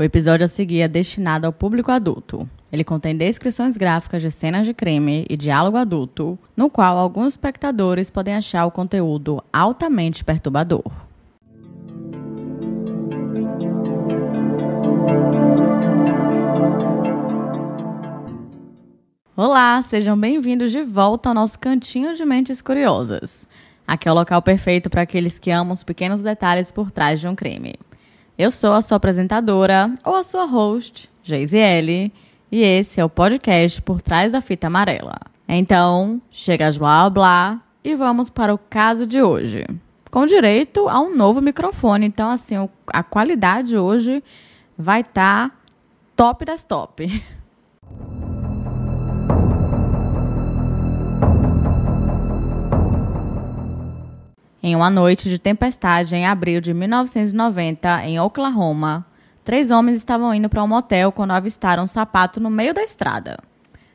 O episódio a seguir é destinado ao público adulto. Ele contém descrições gráficas de cenas de crime e diálogo adulto, no qual alguns espectadores podem achar o conteúdo altamente perturbador. Olá, sejam bem-vindos de volta ao nosso Cantinho de Mentes Curiosas. Aqui é o local perfeito para aqueles que amam os pequenos detalhes por trás de um crime. Eu sou a sua apresentadora, ou a sua host, Geisiele, e esse é o podcast Por Trás da Fita Amarela. Então, chega de blá blá e vamos para o caso de hoje. Com direito a um novo microfone, então assim, a qualidade hoje vai estar top das top. Em uma noite de tempestade em abril de 1990, em Oklahoma, 3 homens estavam indo para um motel quando avistaram um sapato no meio da estrada.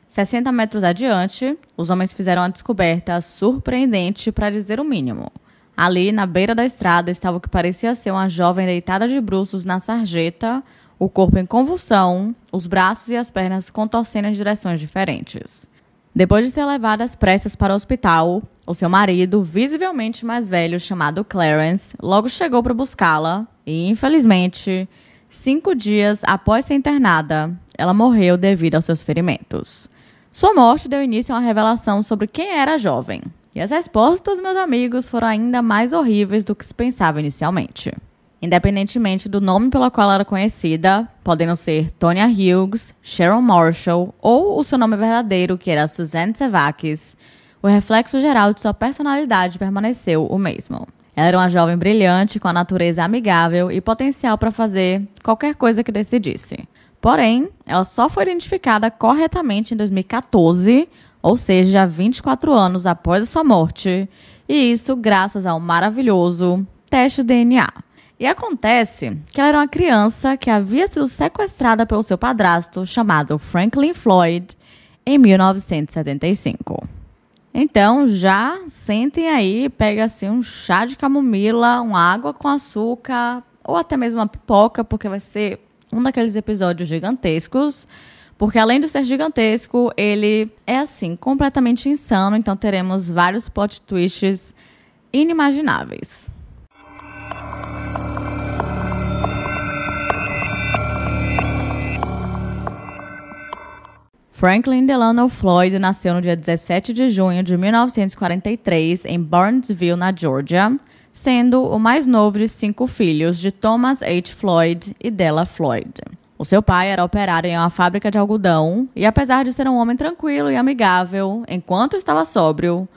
60 metros adiante, os homens fizeram uma descoberta surpreendente, para dizer o mínimo. Ali, na beira da estrada, estava o que parecia ser uma jovem deitada de bruços na sarjeta, o corpo em convulsão, os braços e as pernas contorcendo em direções diferentes. Depois de ser levada às pressas para o hospital, o seu marido, visivelmente mais velho, chamado Clarence, logo chegou para buscá-la e, infelizmente, 5 dias após ser internada, ela morreu devido aos seus ferimentos. Sua morte deu início a uma revelação sobre quem era a jovem. E as respostas, meus amigos, foram ainda mais horríveis do que se pensava inicialmente. Independentemente do nome pelo qual ela era conhecida, podendo ser Tonya Hughes, Sharon Marshall ou o seu nome verdadeiro, que era Suzanne Sevakis, o reflexo geral de sua personalidade permaneceu o mesmo. Ela era uma jovem brilhante, com a natureza amigável e potencial para fazer qualquer coisa que decidisse. Porém, ela só foi identificada corretamente em 2014, ou seja, 24 anos após a sua morte, e isso graças ao maravilhoso teste de DNA. E acontece que ela era uma criança que havia sido sequestrada pelo seu padrasto, chamado Franklin Floyd, em 1975. Então, já sentem aí, pega assim um chá de camomila, uma água com açúcar, ou até mesmo uma pipoca, porque vai ser um daqueles episódios gigantescos. Porque além de ser gigantesco, ele é assim, completamente insano, então teremos vários plot twists inimagináveis. Franklin Delano Floyd nasceu no dia 17 de junho de 1943 em Burnsville, na Geórgia, sendo o mais novo de 5 filhos de Thomas H. Floyd e Della Floyd. O seu pai era operário em uma fábrica de algodão e, apesar de ser um homem tranquilo e amigável, enquanto estava sóbrio,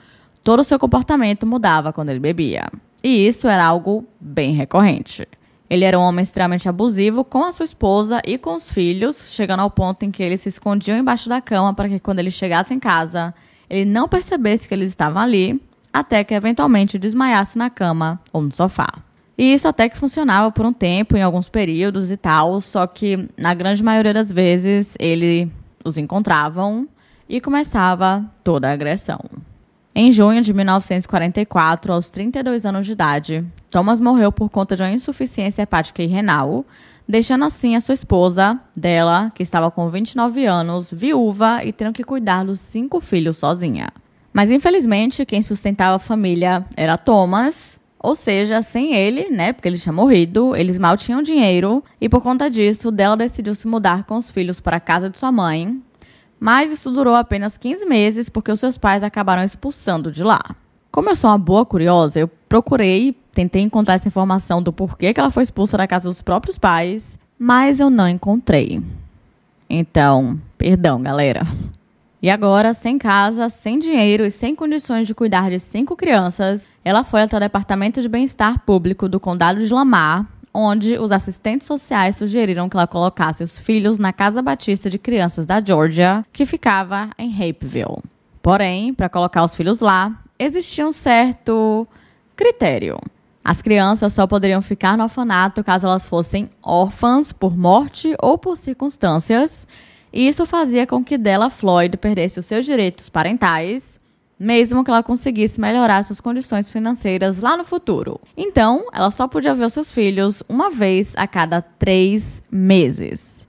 todo o seu comportamento mudava quando ele bebia. E isso era algo bem recorrente. Ele era um homem extremamente abusivo com a sua esposa e com os filhos, chegando ao ponto em que eles se escondiam embaixo da cama para que, quando ele chegasse em casa, ele não percebesse que eles estavam ali, até que eventualmente desmaiasse na cama ou no sofá. E isso até que funcionava por um tempo, em alguns períodos e tal, só que na grande maioria das vezes ele os encontravam e começava toda a agressão. Em junho de 1944, aos 32 anos de idade, Thomas morreu por conta de uma insuficiência hepática e renal, deixando assim a sua esposa, Della, que estava com 29 anos, viúva e tendo que cuidar dos 5 filhos sozinha. Mas infelizmente, quem sustentava a família era Thomas, ou seja, sem ele, porque ele tinha morrido, eles mal tinham dinheiro, e por conta disso, Della decidiu se mudar com os filhos para a casa de sua mãe. Mas isso durou apenas 15 meses, porque os seus pais acabaram expulsando de lá. Como eu sou uma boa curiosa, eu tentei encontrar essa informação do porquê que ela foi expulsa da casa dos próprios pais, mas eu não encontrei. Então, perdão, galera. E agora, sem casa, sem dinheiro e sem condições de cuidar de 5 crianças, ela foi até o Departamento de Bem-Estar Público do Condado de Lamar, onde os assistentes sociais sugeriram que ela colocasse os filhos na Casa Batista de Crianças da Geórgia, que ficava em Hapeville. Porém, para colocar os filhos lá, existia um certo critério. As crianças só poderiam ficar no orfanato caso elas fossem órfãs por morte ou por circunstâncias, e isso fazia com que Della Floyd perdesse os seus direitos parentais, mesmo que ela conseguisse melhorar suas condições financeiras lá no futuro. Então, ela só podia ver os seus filhos uma vez a cada 3 meses.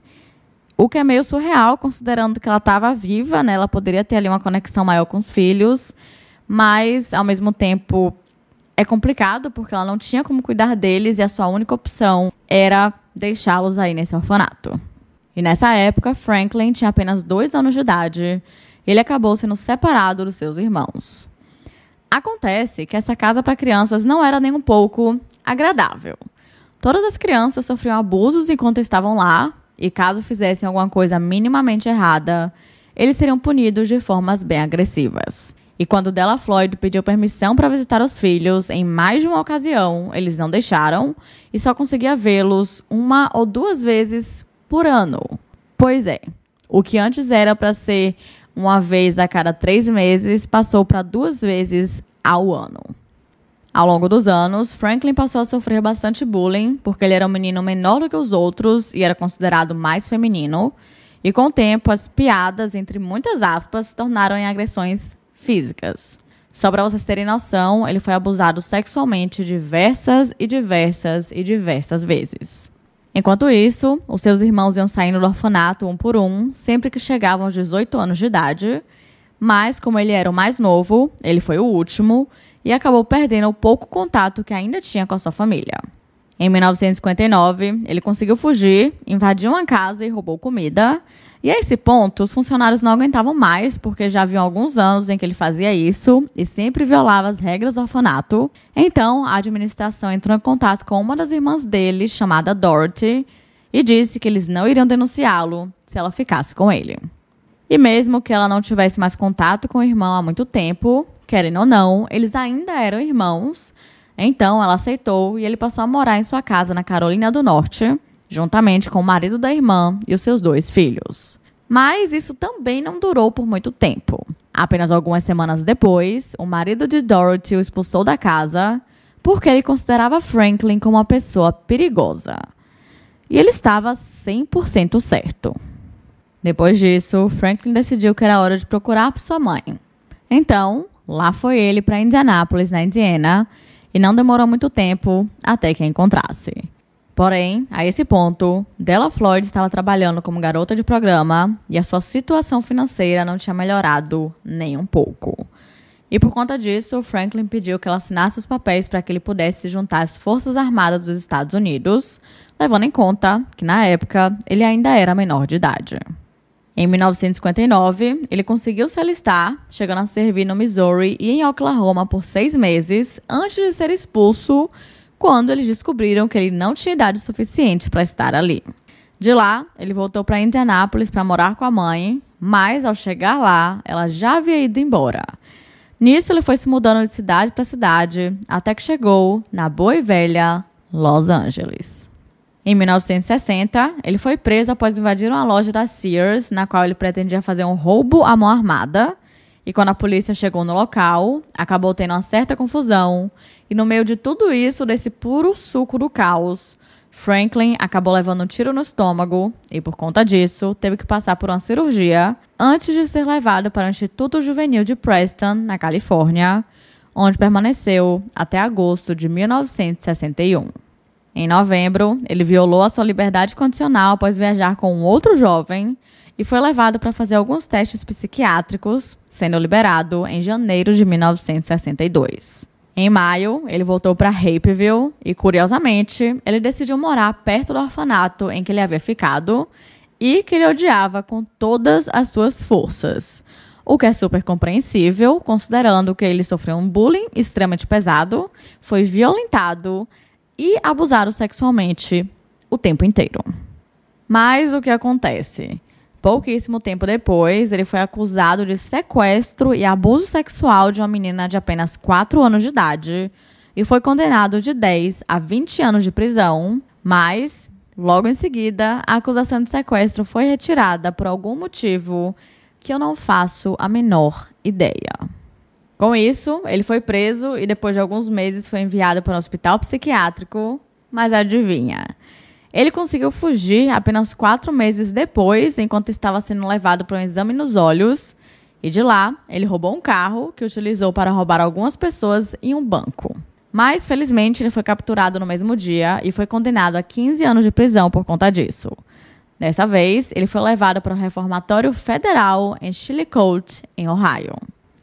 O que é meio surreal, considerando que ela estava viva, né? Ela poderia ter ali uma conexão maior com os filhos, mas, ao mesmo tempo, é complicado, porque ela não tinha como cuidar deles e a sua única opção era deixá-los aí nesse orfanato. E nessa época, Franklin tinha apenas 2 anos de idade. Ele acabou sendo separado dos seus irmãos. Acontece que essa casa para crianças não era nem um pouco agradável. Todas as crianças sofriam abusos enquanto estavam lá, e caso fizessem alguma coisa minimamente errada, eles seriam punidos de formas bem agressivas. E quando Della Floyd pediu permissão para visitar os filhos em mais de uma ocasião, eles não deixaram e só conseguia vê-los 1 ou 2 vezes por ano. Pois é, o que antes era para ser uma vez a cada 3 meses, passou para 2 vezes ao ano. Ao longo dos anos, Franklin passou a sofrer bastante bullying, porque ele era um menino menor do que os outros e era considerado mais feminino. E com o tempo, as piadas, entre muitas aspas, se tornaram em agressões físicas. Só para vocês terem noção, ele foi abusado sexualmente diversas vezes. Enquanto isso, os seus irmãos iam saindo do orfanato um por um, sempre que chegavam aos 18 anos de idade, mas como ele era o mais novo, ele foi o último e acabou perdendo o pouco contato que ainda tinha com a sua família. Em 1959, ele conseguiu fugir, invadiu uma casa e roubou comida. E a esse ponto, os funcionários não aguentavam mais, porque já haviam alguns anos em que ele fazia isso e sempre violava as regras do orfanato. Então, a administração entrou em contato com uma das irmãs dele, chamada Dorothy, e disse que eles não iriam denunciá-lo se ela ficasse com ele. E mesmo que ela não tivesse mais contato com o irmão há muito tempo, querendo ou não, eles ainda eram irmãos. Então, ela aceitou e ele passou a morar em sua casa na Carolina do Norte, juntamente com o marido da irmã e os seus 2 filhos. Mas isso também não durou por muito tempo. Apenas algumas semanas depois, o marido de Dorothy o expulsou da casa porque ele considerava Franklin como uma pessoa perigosa. E ele estava 100% certo. Depois disso, Franklin decidiu que era hora de procurar por sua mãe. Então, lá foi ele para Indianápolis, na Indiana, e não demorou muito tempo até que a encontrasse. Porém, a esse ponto, Della Floyd estava trabalhando como garota de programa e a sua situação financeira não tinha melhorado nem um pouco. E por conta disso, Franklin pediu que ela assinasse os papéis para que ele pudesse se juntar às Forças Armadas dos Estados Unidos, levando em conta que, na época, ele ainda era menor de idade. Em 1959, ele conseguiu se alistar, chegando a servir no Missouri e em Oklahoma por 6 meses, antes de ser expulso, quando eles descobriram que ele não tinha idade suficiente para estar ali. De lá, ele voltou para Indianápolis para morar com a mãe, mas ao chegar lá, ela já havia ido embora. Nisso, ele foi se mudando de cidade para cidade, até que chegou na boa e velha Los Angeles. Em 1960, ele foi preso após invadir uma loja da Sears, na qual ele pretendia fazer um roubo à mão armada. E quando a polícia chegou no local, acabou tendo uma certa confusão. E no meio de tudo isso, desse puro suco do caos, Franklin acabou levando um tiro no estômago e, por conta disso, teve que passar por uma cirurgia antes de ser levado para o Instituto Juvenil de Preston, na Califórnia, onde permaneceu até agosto de 1961. Em novembro, ele violou a sua liberdade condicional após viajar com um outro jovem e foi levado para fazer alguns testes psiquiátricos, sendo liberado em janeiro de 1962. Em maio, ele voltou para Hapeville e, curiosamente, ele decidiu morar perto do orfanato em que ele havia ficado e que ele odiava com todas as suas forças. O que é super compreensível, considerando que ele sofreu um bullying extremamente pesado, foi violentado e abusado sexualmente o tempo inteiro. Mas o que acontece? Pouquíssimo tempo depois, ele foi acusado de sequestro e abuso sexual de uma menina de apenas 4 anos de idade e foi condenado de 10 a 20 anos de prisão, mas, logo em seguida, a acusação de sequestro foi retirada por algum motivo que eu não faço a menor ideia. Com isso, ele foi preso e depois de alguns meses foi enviado para um hospital psiquiátrico, mas adivinha? Ele conseguiu fugir apenas 4 meses depois, enquanto estava sendo levado para um exame nos olhos, E de lá, ele roubou um carro que utilizou para roubar algumas pessoas em um banco. Mas, felizmente, ele foi capturado no mesmo dia e foi condenado a 15 anos de prisão por conta disso. Dessa vez, ele foi levado para o reformatório federal em Chillicothe, em Ohio.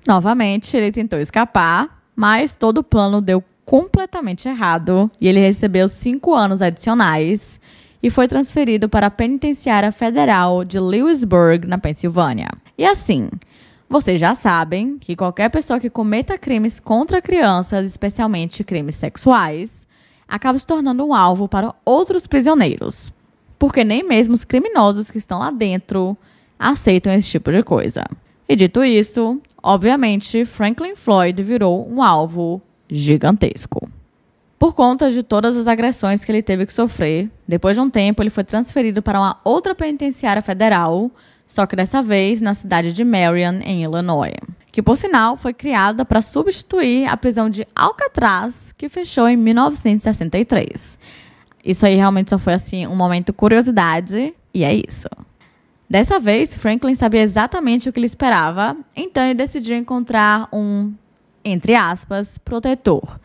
Novamente, ele tentou escapar, mas todo o plano deu completamente errado e ele recebeu 5 anos adicionais e foi transferido para a penitenciária federal de Lewisburg, na Pensilvânia. E assim, vocês já sabem que qualquer pessoa que cometa crimes contra crianças, especialmente crimes sexuais, acaba se tornando um alvo para outros prisioneiros. Porque nem mesmo os criminosos que estão lá dentro aceitam esse tipo de coisa. E dito isso, obviamente, Franklin Floyd virou um alvo gigantesco. Por conta de todas as agressões que ele teve que sofrer, depois de um tempo ele foi transferido para uma outra penitenciária federal, só que dessa vez na cidade de Marion, em Illinois, que por sinal foi criada para substituir a prisão de Alcatraz, que fechou em 1963. Isso aí realmente só foi assim um momento curiosidade, e é isso. Dessa vez, Franklin sabia exatamente o que ele esperava, então ele decidiu encontrar um, entre aspas, protetor,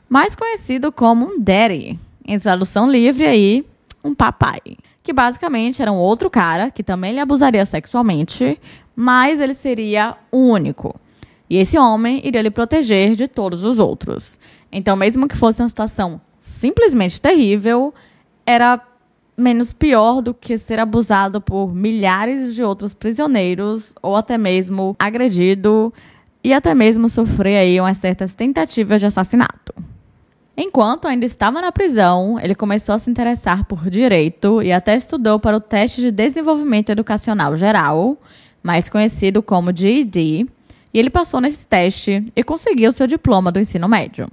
mais conhecido como um daddy, em tradução livre aí, um papai, que basicamente era um outro cara que também lhe abusaria sexualmente, mas ele seria o único. E esse homem iria lhe proteger de todos os outros. Então, mesmo que fosse uma situação simplesmente terrível, era menos pior do que ser abusado por milhares de outros prisioneiros ou até mesmo agredido e até mesmo sofrer aí umas certas tentativas de assassinato. Enquanto ainda estava na prisão, ele começou a se interessar por direito e até estudou para o teste de desenvolvimento educacional geral, mais conhecido como GED, e ele passou nesse teste e conseguiu seu diploma do ensino médio.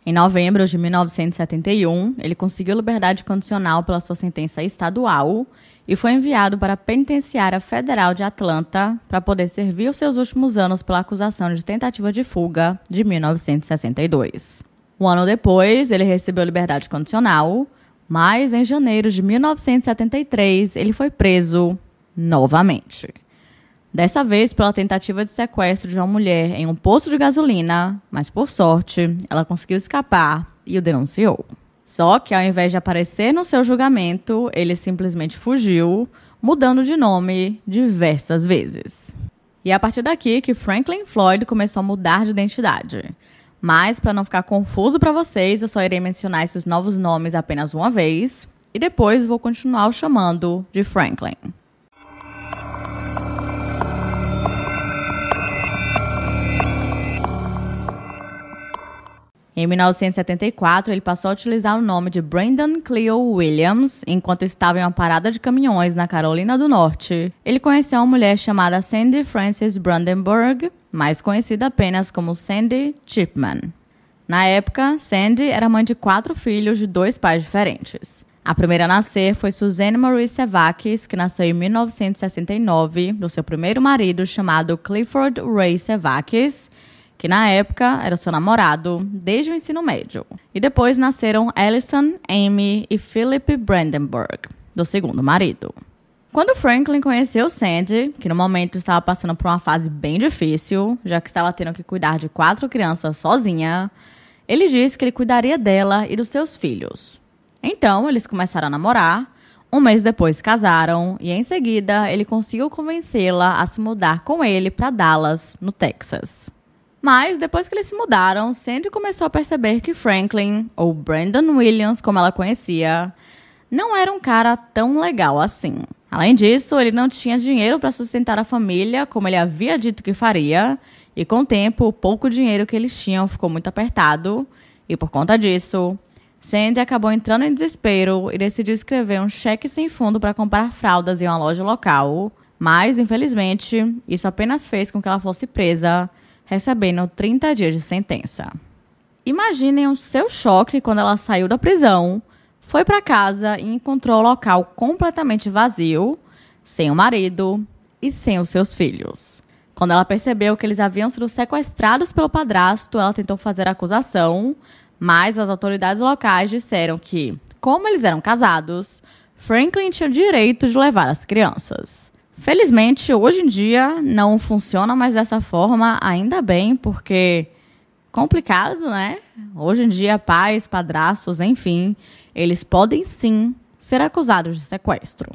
Em novembro de 1971, ele conseguiu liberdade condicional pela sua sentença estadual e foi enviado para a Penitenciária Federal de Atlanta para poder servir os seus últimos anos pela acusação de tentativa de fuga de 1962. Um ano depois, ele recebeu liberdade condicional, mas em janeiro de 1973, ele foi preso novamente. Dessa vez pela tentativa de sequestro de uma mulher em um posto de gasolina, mas por sorte, ela conseguiu escapar e o denunciou. Só que ao invés de aparecer no seu julgamento, ele simplesmente fugiu, mudando de nome diversas vezes. E é a partir daqui que Franklin Floyd começou a mudar de identidade. Mas, para não ficar confuso para vocês, eu só irei mencionar esses novos nomes apenas uma vez e depois vou continuar o chamando de Franklin. Em 1974, ele passou a utilizar o nome de Brandon Cleo Williams enquanto estava em uma parada de caminhões na Carolina do Norte. Ele conheceu uma mulher chamada Sandy Frances Brandenburg, mais conhecida apenas como Sandy Chipman. Na época, Sandy era mãe de 4 filhos de 2 pais diferentes. A primeira a nascer foi Suzanne Marie Sevakis, que nasceu em 1969 do seu primeiro marido chamado Clifford Ray Sevakis, que na época era seu namorado desde o ensino médio. E depois nasceram Alison, Amy e Philip Brandenburg, do segundo marido. Quando Franklin conheceu Sandy, que no momento estava passando por uma fase bem difícil, já que estava tendo que cuidar de 4 crianças sozinha, ele disse que ele cuidaria dela e dos seus filhos. Então, eles começaram a namorar, um mês depois casaram e em seguida ele conseguiu convencê-la a se mudar com ele para Dallas, no Texas. Mas, depois que eles se mudaram, Sandy começou a perceber que Franklin, ou Brandon Williams, como ela conhecia, não era um cara tão legal assim. Além disso, ele não tinha dinheiro para sustentar a família, como ele havia dito que faria, e com o tempo, o pouco dinheiro que eles tinham ficou muito apertado, e por conta disso, Sandy acabou entrando em desespero e decidiu escrever um cheque sem fundo para comprar fraldas em uma loja local, mas, infelizmente, isso apenas fez com que ela fosse presa, recebendo 30 dias de sentença. Imaginem o seu choque quando ela saiu da prisão, foi para casa e encontrou o local completamente vazio, sem o marido e sem os seus filhos. Quando ela percebeu que eles haviam sido sequestrados pelo padrasto, ela tentou fazer a acusação, mas as autoridades locais disseram que, como eles eram casados, Franklin tinha o direito de levar as crianças. Felizmente, hoje em dia, não funciona mais dessa forma, ainda bem, porque complicado, né? Hoje em dia, pais, padrastos, enfim, eles podem sim ser acusados de sequestro.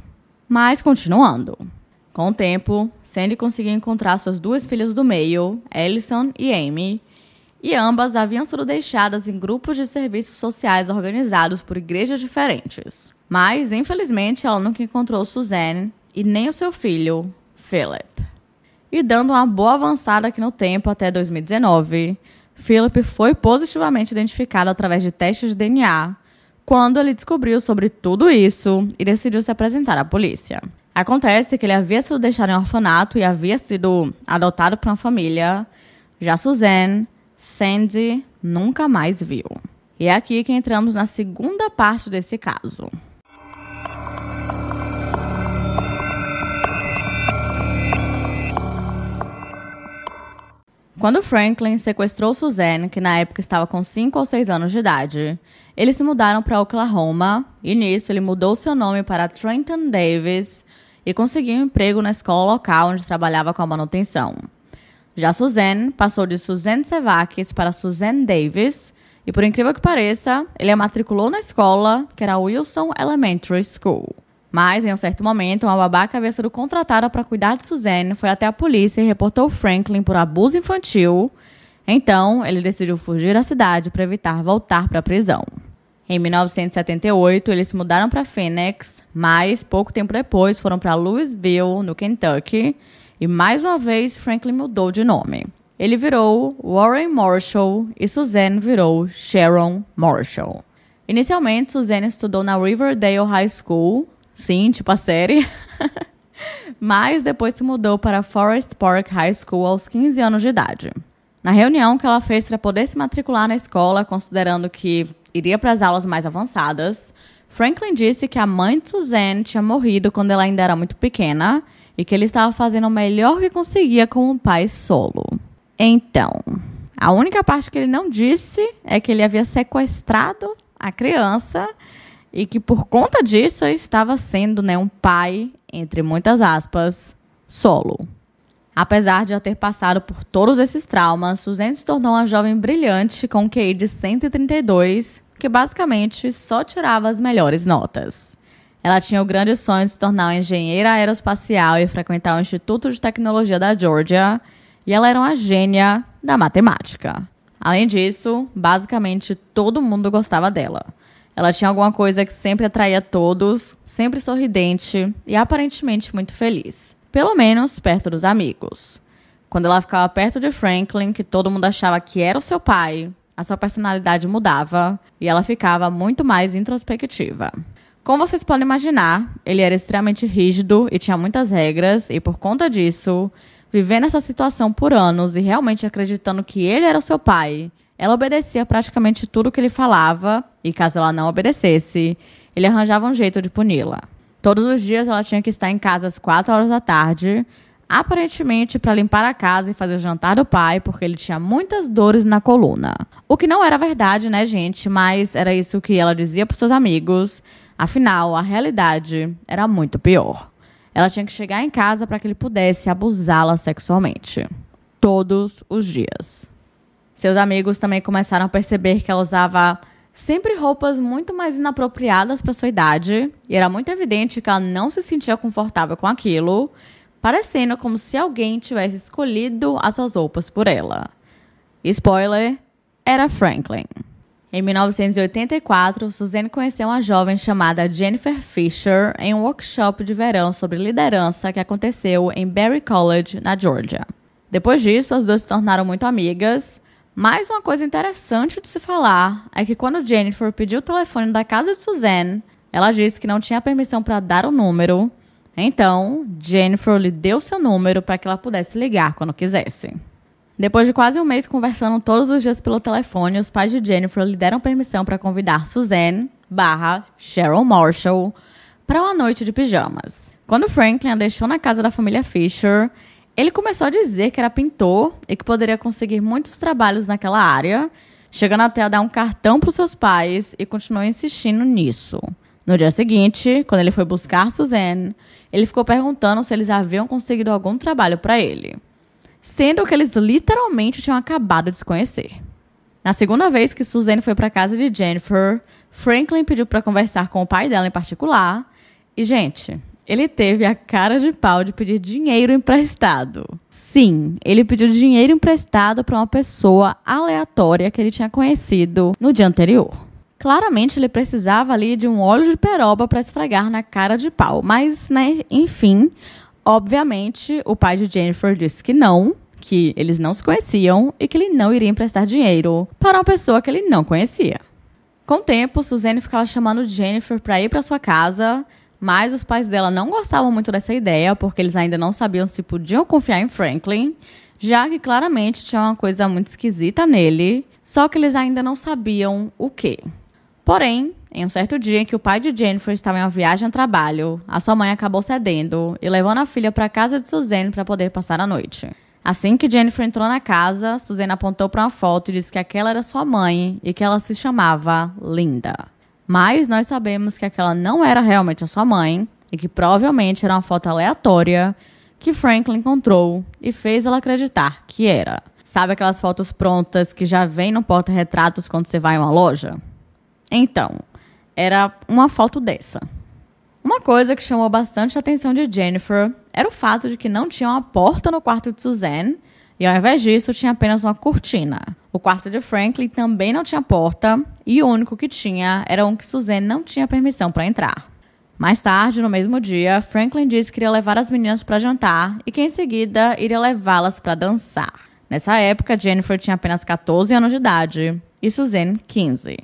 Mas, continuando. Com o tempo, Sandy conseguiu encontrar suas duas filhas do meio, Allison e Amy, e ambas haviam sido deixadas em grupos de serviços sociais organizados por igrejas diferentes. Mas, infelizmente, ela nunca encontrou Suzanne e nem o seu filho, Philip. E dando uma boa avançada aqui no tempo até 2019, Philip foi positivamente identificado através de testes de DNA quando ele descobriu sobre tudo isso e decidiu se apresentar à polícia. Acontece que ele havia sido deixado em orfanato e havia sido adotado por uma família. Já Suzanne, Sandy nunca mais viu. E é aqui que entramos na segunda parte desse caso. Quando Franklin sequestrou Suzanne, que na época estava com 5 ou 6 anos de idade, eles se mudaram para Oklahoma e nisso ele mudou seu nome para Trenton Davis e conseguiu um emprego na escola local onde trabalhava com a manutenção. Já Suzanne passou de Suzanne Sevakis para Suzanne Davis e, por incrível que pareça, ele a matriculou na escola, que era a Wilson Elementary School. Mas, em um certo momento, uma babá que havia sido contratada para cuidar de Suzanne foi até a polícia e reportou Franklin por abuso infantil. Então, ele decidiu fugir da cidade para evitar voltar para a prisão. Em 1978, eles se mudaram para Phoenix, mas pouco tempo depois foram para Louisville, no Kentucky, e mais uma vez Franklin mudou de nome. Ele virou Warren Marshall e Suzanne virou Sharon Marshall. Inicialmente, Suzanne estudou na Riverdale High School, sim, tipo a série, mas depois se mudou para Forest Park High School aos 15 anos de idade. Na reunião que ela fez para poder se matricular na escola, considerando que iria para as aulas mais avançadas, Franklin disse que a mãe de Suzanne tinha morrido quando ela ainda era muito pequena e que ele estava fazendo o melhor que conseguia como um pai solo. Então, a única parte que ele não disse é que ele havia sequestrado a criança e que por conta disso ele estava sendo, um pai, entre muitas aspas, solo. Apesar de já ter passado por todos esses traumas, Suzanne se tornou uma jovem brilhante com um QI de 132, que basicamente só tirava as melhores notas. Ela tinha o grande sonho de se tornar uma engenheira aeroespacial e frequentar o Instituto de Tecnologia da Georgia, e ela era uma gênia da matemática. Além disso, basicamente todo mundo gostava dela. Ela tinha alguma coisa que sempre atraía todos, sempre sorridente e aparentemente muito feliz. Pelo menos perto dos amigos. Quando ela ficava perto de Franklin, que todo mundo achava que era o seu pai, a sua personalidade mudava e ela ficava muito mais introspectiva. Como vocês podem imaginar, ele era extremamente rígido e tinha muitas regras, e por conta disso, vivendo essa situação por anos e realmente acreditando que ele era o seu pai, ela obedecia praticamente tudo que ele falava, e caso ela não obedecesse, ele arranjava um jeito de puni-la. Todos os dias ela tinha que estar em casa às 4 horas da tarde, aparentemente para limpar a casa e fazer o jantar do pai, porque ele tinha muitas dores na coluna. O que não era verdade, né, gente? Mas era isso que ela dizia para seus amigos. Afinal, a realidade era muito pior. Ela tinha que chegar em casa para que ele pudesse abusá-la sexualmente. Todos os dias. Seus amigos também começaram a perceber que ela usava sempre roupas muito mais inapropriadas para sua idade, e era muito evidente que ela não se sentia confortável com aquilo, parecendo como se alguém tivesse escolhido as suas roupas por ela. Spoiler, era Franklin. Em 1984, Suzanne conheceu uma jovem chamada Jennifer Fisher em um workshop de verão sobre liderança que aconteceu em Berry College, na Georgia. Depois disso, as duas se tornaram muito amigas. Mas uma coisa interessante de se falar é que quando Jennifer pediu o telefone da casa de Suzanne, ela disse que não tinha permissão para dar o número. Então, Jennifer lhe deu seu número para que ela pudesse ligar quando quisesse. Depois de quase um mês conversando todos os dias pelo telefone, os pais de Jennifer lhe deram permissão para convidar Suzanne /Sharon Marshall para uma noite de pijamas. Quando Franklin a deixou na casa da família Fisher, ele começou a dizer que era pintor e que poderia conseguir muitos trabalhos naquela área, chegando até a dar um cartão para os seus pais, e continuou insistindo nisso. No dia seguinte, quando ele foi buscar Suzanne, ele ficou perguntando se eles haviam conseguido algum trabalho para ele, sendo que eles literalmente tinham acabado de se conhecer. Na segunda vez que Suzanne foi para a casa de Jennifer, Franklin pediu para conversar com o pai dela em particular. E, gente, ele teve a cara de pau de pedir dinheiro emprestado. Sim, ele pediu dinheiro emprestado para uma pessoa aleatória que ele tinha conhecido no dia anterior. Claramente, ele precisava ali de um óleo de peroba para esfregar na cara de pau. Mas, né, enfim, obviamente, o pai de Jennifer disse que não, que eles não se conheciam e que ele não iria emprestar dinheiro para uma pessoa que ele não conhecia. Com o tempo, Suzanne ficava chamando Jennifer para ir para sua casa, mas os pais dela não gostavam muito dessa ideia, porque eles ainda não sabiam se podiam confiar em Franklin, já que claramente tinha uma coisa muito esquisita nele, só que eles ainda não sabiam o quê. Porém, em um certo dia em que o pai de Jennifer estava em uma viagem a trabalho, a sua mãe acabou cedendo e levando a filha para a casa de Suzanne para poder passar a noite. Assim que Jennifer entrou na casa, Suzanne apontou para uma foto e disse que aquela era sua mãe e que ela se chamava Linda. Mas nós sabemos que aquela não era realmente a sua mãe e que provavelmente era uma foto aleatória que Franklin encontrou e fez ela acreditar que era. Sabe aquelas fotos prontas que já vem no porta-retratos quando você vai em uma loja? Então, era uma foto dessa. Uma coisa que chamou bastante a atenção de Jennifer era o fato de que não tinha uma porta no quarto de Suzanne e, ao invés disso, tinha apenas uma cortina. O quarto de Franklin também não tinha porta e o único que tinha era um que Suzanne não tinha permissão para entrar. Mais tarde, no mesmo dia, Franklin disse que iria levar as meninas para jantar e que, em seguida, iria levá-las para dançar. Nessa época, Jennifer tinha apenas 14 anos de idade e Suzanne 15.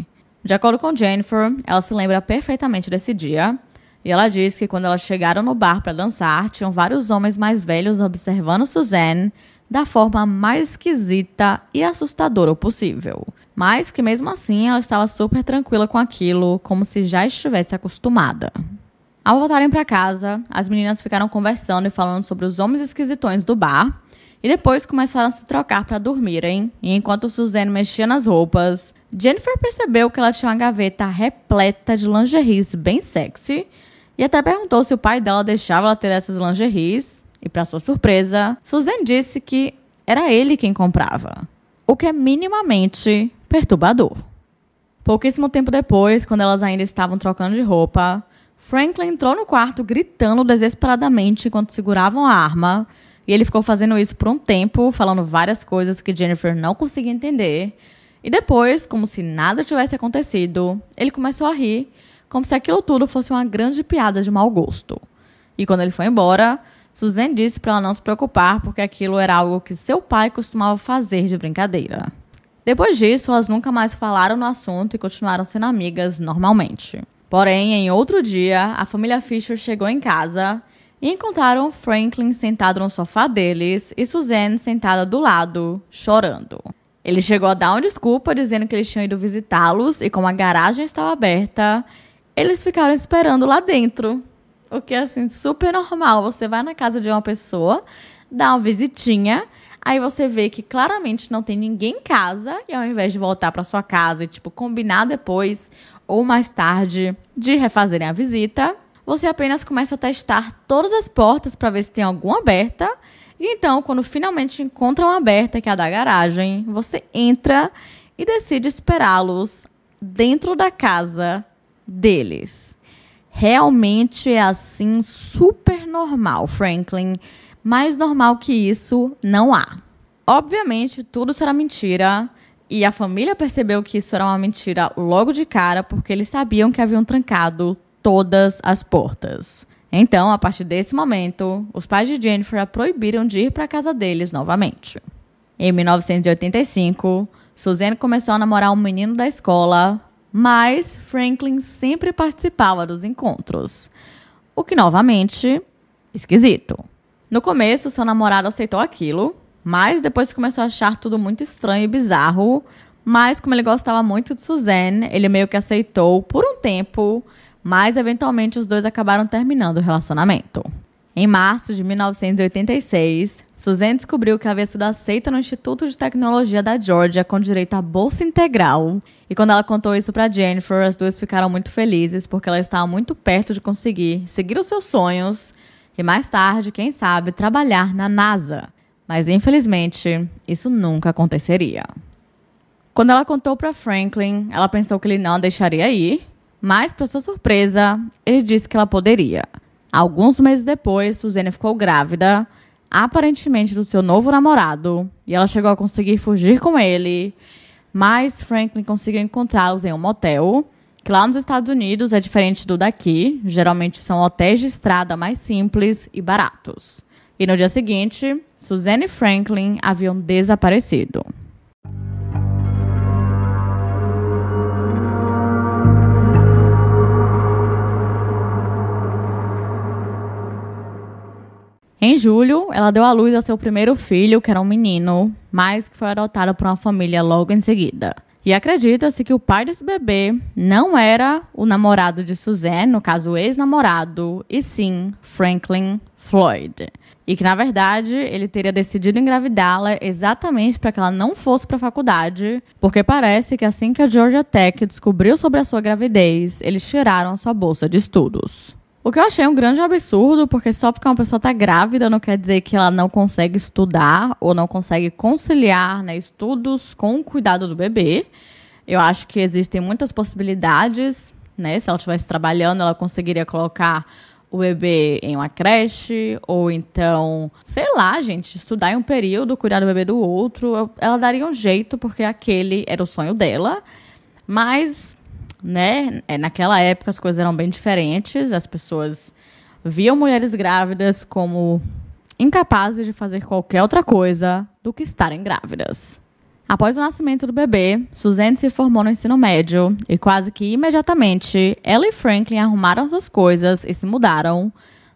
De acordo com Jennifer, ela se lembra perfeitamente desse dia. E ela diz que quando elas chegaram no bar para dançar, tinham vários homens mais velhos observando Suzanne da forma mais esquisita e assustadora possível. Mas que mesmo assim ela estava super tranquila com aquilo, como se já estivesse acostumada. Ao voltarem para casa, as meninas ficaram conversando e falando sobre os homens esquisitões do bar. E depois começaram a se trocar para dormirem. E enquanto Suzanne mexia nas roupas, Jennifer percebeu que ela tinha uma gaveta repleta de lingeries bem sexy. E até perguntou se o pai dela deixava ela ter essas lingeries. E, para sua surpresa, Suzanne disse que era ele quem comprava. O que é minimamente perturbador. Pouquíssimo tempo depois, quando elas ainda estavam trocando de roupa, Franklin entrou no quarto gritando desesperadamente enquanto seguravam a arma. E ele ficou fazendo isso por um tempo, falando várias coisas que Jennifer não conseguia entender. E depois, como se nada tivesse acontecido, ele começou a rir, como se aquilo tudo fosse uma grande piada de mau gosto. E quando ele foi embora, Suzanne disse para ela não se preocupar, porque aquilo era algo que seu pai costumava fazer de brincadeira. Depois disso, elas nunca mais falaram no assunto e continuaram sendo amigas normalmente. Porém, em outro dia, a família Fisher chegou em casa e encontraram Franklin sentado no sofá deles e Suzanne sentada do lado, chorando. Ele chegou a dar uma desculpa, dizendo que eles tinham ido visitá-los e como a garagem estava aberta, eles ficaram esperando lá dentro. O que é, assim, super normal. Você vai na casa de uma pessoa, dá uma visitinha, aí você vê que claramente não tem ninguém em casa e ao invés de voltar para sua casa e, combinar depois ou mais tarde de refazerem a visita, você apenas começa a testar todas as portas para ver se tem alguma aberta. E então, quando finalmente encontra uma aberta, que é a da garagem, você entra e decide esperá-los dentro da casa deles. Realmente é assim, super normal, Franklin. Mais normal que isso, não há. Obviamente, tudo será mentira. E a família percebeu que isso era uma mentira logo de cara, porque eles sabiam que haviam trancado todas as portas. Então, a partir desse momento, os pais de Jennifer a proibiram de ir para a casa deles novamente. Em 1985, Suzanne começou a namorar um menino da escola, mas Franklin sempre participava dos encontros. O que, novamente, esquisito. No começo, seu namorado aceitou aquilo, mas depois começou a achar tudo muito estranho e bizarro. Mas, como ele gostava muito de Suzanne, ele meio que aceitou por um tempo, mas eventualmente os dois acabaram terminando o relacionamento. Em março de 1986, Suzanne descobriu que havia sido aceita no Instituto de Tecnologia da Georgia com direito à bolsa integral. E quando ela contou isso para Jennifer, as duas ficaram muito felizes porque ela estava muito perto de conseguir seguir os seus sonhos e mais tarde, quem sabe, trabalhar na NASA. Mas infelizmente, isso nunca aconteceria. Quando ela contou para Franklin, ela pensou que ele não a deixaria ir, mas para sua surpresa, ele disse que ela poderia. Alguns meses depois, Suzanne ficou grávida, aparentemente do seu novo namorado, e ela chegou a conseguir fugir com ele, mas Franklin conseguiu encontrá-los em um motel, que lá nos Estados Unidos é diferente do daqui, geralmente são hotéis de estrada mais simples e baratos. E no dia seguinte, Suzanne e Franklin haviam desaparecido. Em julho, ela deu à luz ao seu primeiro filho, que era um menino, mas que foi adotado por uma família logo em seguida. E acredita-se que o pai desse bebê não era o namorado de Suzanne, no caso o ex-namorado, e sim Franklin Floyd. E que, na verdade, ele teria decidido engravidá-la exatamente para que ela não fosse para a faculdade, porque parece que assim que a Georgia Tech descobriu sobre a sua gravidez, eles tiraram sua bolsa de estudos. O que eu achei um grande absurdo, porque só porque uma pessoa está grávida não quer dizer que ela não consegue estudar ou não consegue conciliar, né, estudos com o cuidado do bebê. Eu acho que existem muitas possibilidades, né? Se ela estivesse trabalhando, ela conseguiria colocar o bebê em uma creche, ou então, sei lá, gente, estudar em um período, cuidar do bebê do outro. Ela daria um jeito, porque aquele era o sonho dela. Mas, né, naquela época as coisas eram bem diferentes. As pessoas viam mulheres grávidas como incapazes de fazer qualquer outra coisa do que estarem grávidas. Após o nascimento do bebê, Suzanne se formou no ensino médio e quase que imediatamente ela e Franklin arrumaram suas coisas e se mudaram,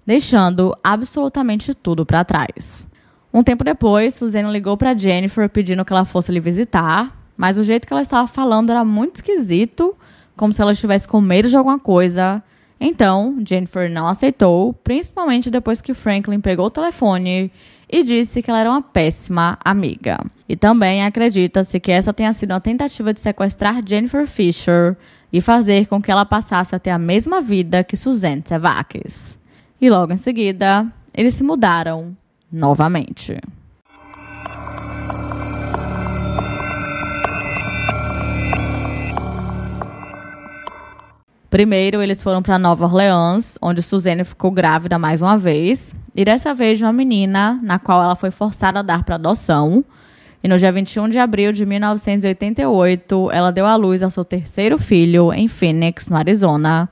deixando absolutamente tudo para trás. Um tempo depois, Suzanne ligou para Jennifer pedindo que ela fosse lhe visitar, mas o jeito que ela estava falando era muito esquisito, como se ela estivesse com medo de alguma coisa. Então, Jennifer não aceitou, principalmente depois que Franklin pegou o telefone e disse que ela era uma péssima amiga. E também acredita-se que essa tenha sido uma tentativa de sequestrar Jennifer Fisher e fazer com que ela passasse a ter a mesma vida que Suzanne Sevakis. E logo em seguida, eles se mudaram novamente. Primeiro, eles foram para Nova Orleans, onde Suzanne ficou grávida mais uma vez, e dessa vez de uma menina, na qual ela foi forçada a dar para adoção. E no dia 21 de abril de 1988, ela deu à luz ao seu terceiro filho em Phoenix, no Arizona,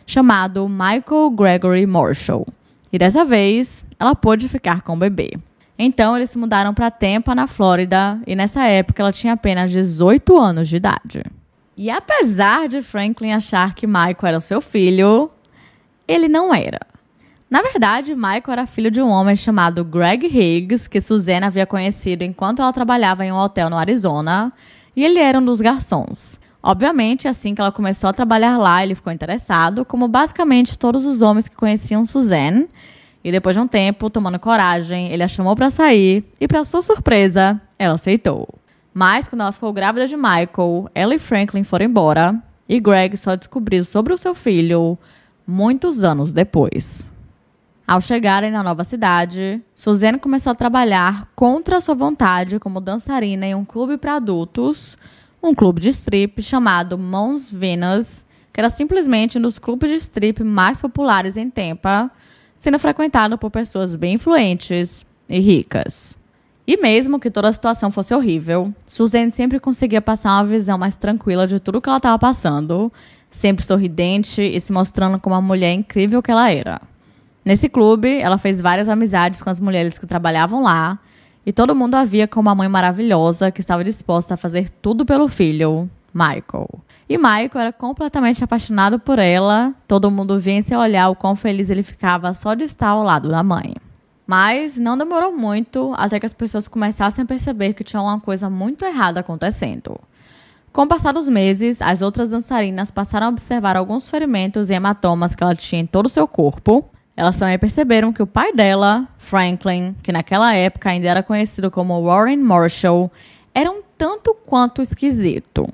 chamado Michael Gregory Marshall. E dessa vez, ela pôde ficar com o bebê. Então, eles se mudaram para Tampa, na Flórida, e nessa época ela tinha apenas 18 anos de idade. E apesar de Franklin achar que Michael era o seu filho, ele não era. Na verdade, Michael era filho de um homem chamado Greg Higgs, que Suzanne havia conhecido enquanto ela trabalhava em um hotel no Arizona, e ele era um dos garçons. Obviamente, assim que ela começou a trabalhar lá, ele ficou interessado, como basicamente todos os homens que conheciam Suzanne. E depois de um tempo, tomando coragem, ele a chamou para sair e, para sua surpresa, ela aceitou. Mas, quando ela ficou grávida de Michael, ela e Franklin foram embora e Greg só descobriu sobre o seu filho muitos anos depois. Ao chegarem na nova cidade, Suzanne começou a trabalhar contra sua vontade como dançarina em um clube para adultos, um clube de strip chamado Mons Venus, que era simplesmente um dos clubes de strip mais populares em Tampa, sendo frequentado por pessoas bem influentes e ricas. E mesmo que toda a situação fosse horrível, Suzanne sempre conseguia passar uma visão mais tranquila de tudo que ela estava passando, sempre sorridente e se mostrando como a mulher incrível que ela era. Nesse clube, ela fez várias amizades com as mulheres que trabalhavam lá, e todo mundo a via como uma mãe maravilhosa que estava disposta a fazer tudo pelo filho, Michael. E Michael era completamente apaixonado por ela, todo mundo via em seu olhar o quão feliz ele ficava só de estar ao lado da mãe. Mas não demorou muito até que as pessoas começassem a perceber que tinha uma coisa muito errada acontecendo. Com o passar dos meses, as outras dançarinas passaram a observar alguns ferimentos e hematomas que ela tinha em todo o seu corpo. Elas também perceberam que o pai dela, Franklin, que naquela época ainda era conhecido como Warren Marshall, era um tanto quanto esquisito.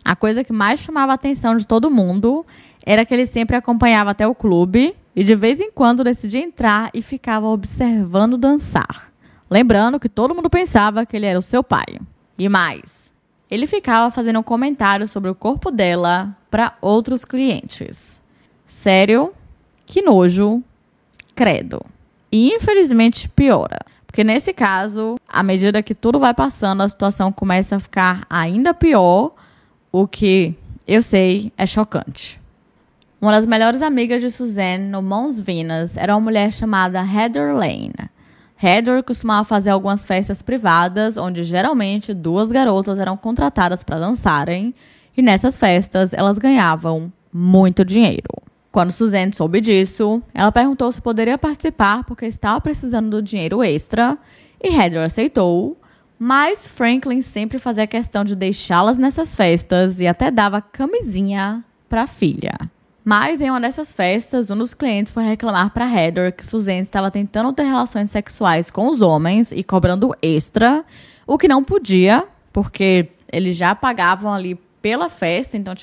A coisa que mais chamava a atenção de todo mundo era que ele sempre acompanhava até o clube e de vez em quando decidia entrar e ficava observando dançar. Lembrando que todo mundo pensava que ele era o seu pai. E mais, ele ficava fazendo um comentário sobre o corpo dela para outros clientes. Sério? Que nojo. Credo. E infelizmente piora. Porque nesse caso, à medida que tudo vai passando, a situação começa a ficar ainda pior, o que eu sei é chocante. Uma das melhores amigas de Suzanne no Mons Venus era uma mulher chamada Heather Lane. Heather costumava fazer algumas festas privadas, onde geralmente 2 garotas eram contratadas para dançarem, e nessas festas elas ganhavam muito dinheiro. Quando Suzanne soube disso, ela perguntou se poderia participar porque estava precisando do dinheiro extra, e Heather aceitou, mas Franklin sempre fazia questão de deixá-las nessas festas e até dava camisinha para a filha. Mas em uma dessas festas, um dos clientes foi reclamar para Heather que Suzanne estava tentando ter relações sexuais com os homens e cobrando extra, o que não podia, porque eles já pagavam ali pela festa, então,